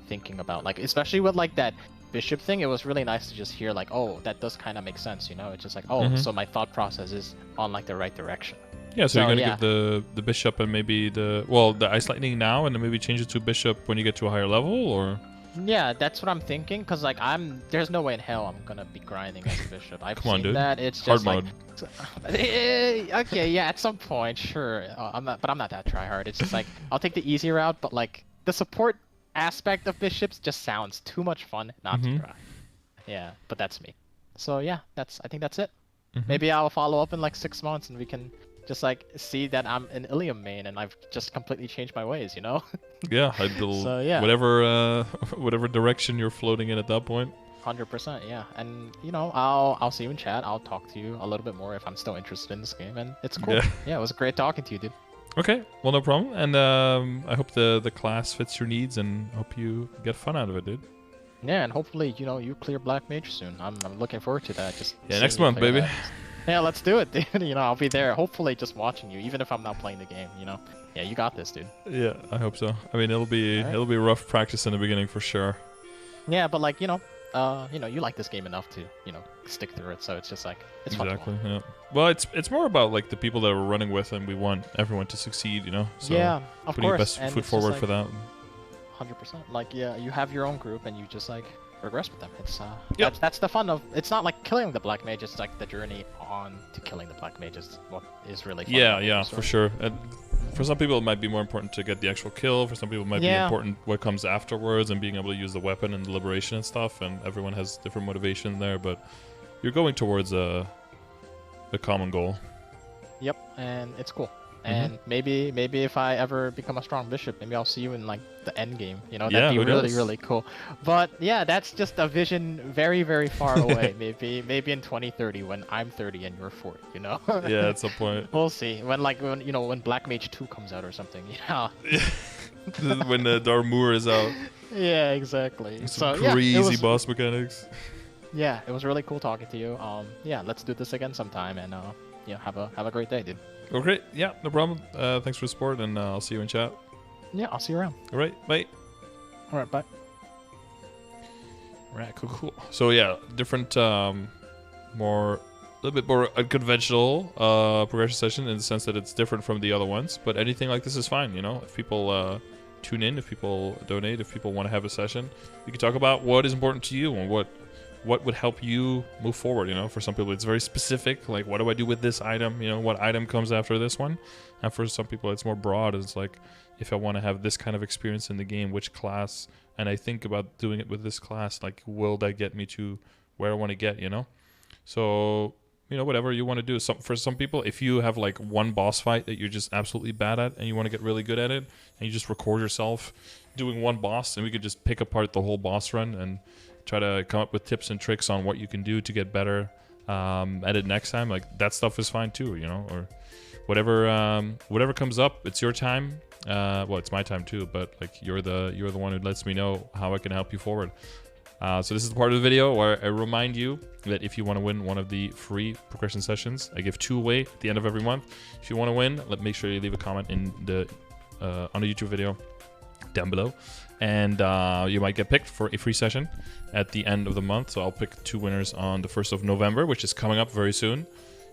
thinking about, like especially with like that bishop thing. It was really nice to just hear like, oh, that does kind of make sense, you know? It's just like, oh, so my thought process is on like the right direction. Yeah, so you're gonna yeah. give the bishop and maybe the ice lightning now, and then maybe change it to bishop when you get to a higher level, or Yeah, that's what I'm thinking, because like there's no way in hell I'm gonna be grinding as a bishop. I've Come on, seen dude. that. It's Hard just like mode. okay, yeah, at some point, sure. I'm not that tryhard. It's just like I'll take the easy route, but like the support aspect of bishops just sounds too much fun not to try. Yeah, but that's me. So yeah, I think that's it. Maybe I'll follow up in like 6 months and we can just like see that I'm an Ilium main and I've just completely changed my ways, you know? Yeah, So, yeah. whatever direction you're floating in at that point. 100%, yeah. And you know, I'll see you in chat. I'll talk to you a little bit more if I'm still interested in this game, and it's cool. Yeah, it was great talking to you, dude. Okay, well, no problem. And I hope the class fits your needs, and hope you get fun out of it, dude. Yeah, and hopefully, you know, you clear Black Mage soon. I'm looking forward to that. Just next month, baby. That. Yeah, let's do it, dude. You know, I'll be there. Hopefully, just watching you, even if I'm not playing the game. You know. Yeah, you got this, dude. Yeah, I hope so. I mean, it'll be rough practice in the beginning for sure. Yeah, but like you know, you like this game enough to stick through it. So it's just like it's fun. Exactly. Yeah. Well, it's more about like the people that we're running with, and we want everyone to succeed. You know. So yeah, of putting course. your best foot forward for that. 100%. Like yeah, you have your own group, and you just like progress with them. It's that's the fun of. It's not like killing the Black Mage. It's like the journey on to killing the Black Mage is what is really fun. Yeah, for sure. And for some people, it might be more important to get the actual kill. For some people, it might be important what comes afterwards and being able to use the weapon and the liberation and stuff. And everyone has different motivation there, but you're going towards a common goal. Yep, and it's cool. And maybe if I ever become a strong bishop, maybe I'll see you in like the end game. You know, that'd be really cool. But yeah, that's just a vision very, very far away. maybe in 2030 when I'm 30 and you're 40. You know. Yeah, at some point. We'll see. When Black Mage 2 comes out or something. Yeah. When the Darmoor is out. Yeah, exactly. Some crazy boss mechanics. Yeah, it was really cool talking to you. Yeah, let's do this again sometime, and have a great day, dude. Okay, yeah, no problem. Thanks for the support, and I'll see you in chat. Yeah, I'll see you around. All right, bye. All right, bye. All right, cool. So yeah, different, a little bit more unconventional progression session in the sense that it's different from the other ones. But anything like this is fine, you know. If people tune in, if people donate, if people want to have a session, we can talk about what is important to you and what what would help you move forward. You know, for some people it's very specific, like what do I do with this item, you know, what item comes after this one. And for some people it's more broad, it's like, if I want to have this kind of experience in the game, which class, and I think about doing it with this class, like will that get me to where I want to get, you know? So, you know, whatever you want to do. For some people, if you have like one boss fight that you're just absolutely bad at and you want to get really good at it, and you just record yourself doing one boss, and we could just pick apart the whole boss run and try to come up with tips and tricks on what you can do to get better at it next time. Like that stuff is fine too, you know, or whatever comes up. It's your time. Well, it's my time too, but like you're the one who lets me know how I can help you forward. So this is the part of the video where I remind you that if you want to win one of the free progression sessions, I give 2 away at the end of every month. If you want to win, make sure you leave a comment in the on the YouTube video down below, and you might get picked for a free session at the end of the month. So I'll pick 2 winners on the 1st of November, which is coming up very soon.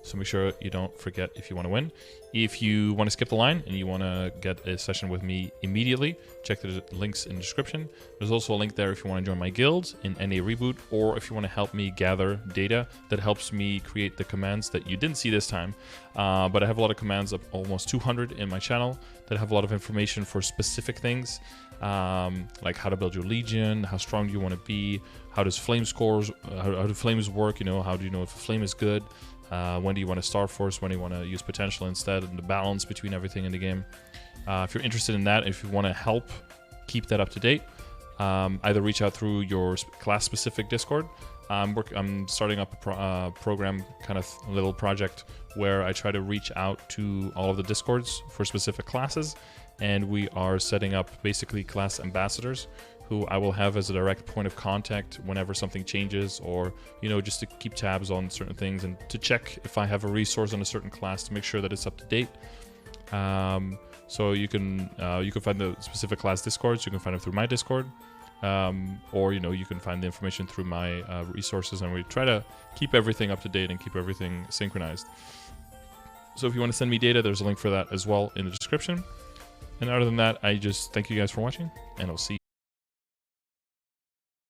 So make sure you don't forget if you want to win. If you want to skip the line and you want to get a session with me immediately, check the links in the description. There's also a link there if you want to join my guild in NA Reboot, or if you want to help me gather data that helps me create the commands that you didn't see this time. But I have a lot of commands, of almost 200 in my channel, that have a lot of information for specific things, like how to build your legion, how strong do you want to be, how does flame scores, how do flames work, you know, how do you know if a flame is good, when do you want to Star Force, when do you want to use potential instead, and the balance between everything in the game. If you're interested in that, if you want to help keep that up to date, either reach out through your class-specific Discord. I'm starting up a program, kind of a little project, where I try to reach out to all of the Discords for specific classes, and we are setting up basically class ambassadors who I will have as a direct point of contact whenever something changes, or, you know, just to keep tabs on certain things and to check if I have a resource on a certain class to make sure that it's up to date. So you can find the specific class Discords. You can find them through my Discord, or, you know, you can find the information through my resources, and we try to keep everything up to date and keep everything synchronized. So if you want to send me data, there's a link for that as well in the description. And other than that, I just thank you guys for watching, and I'll see you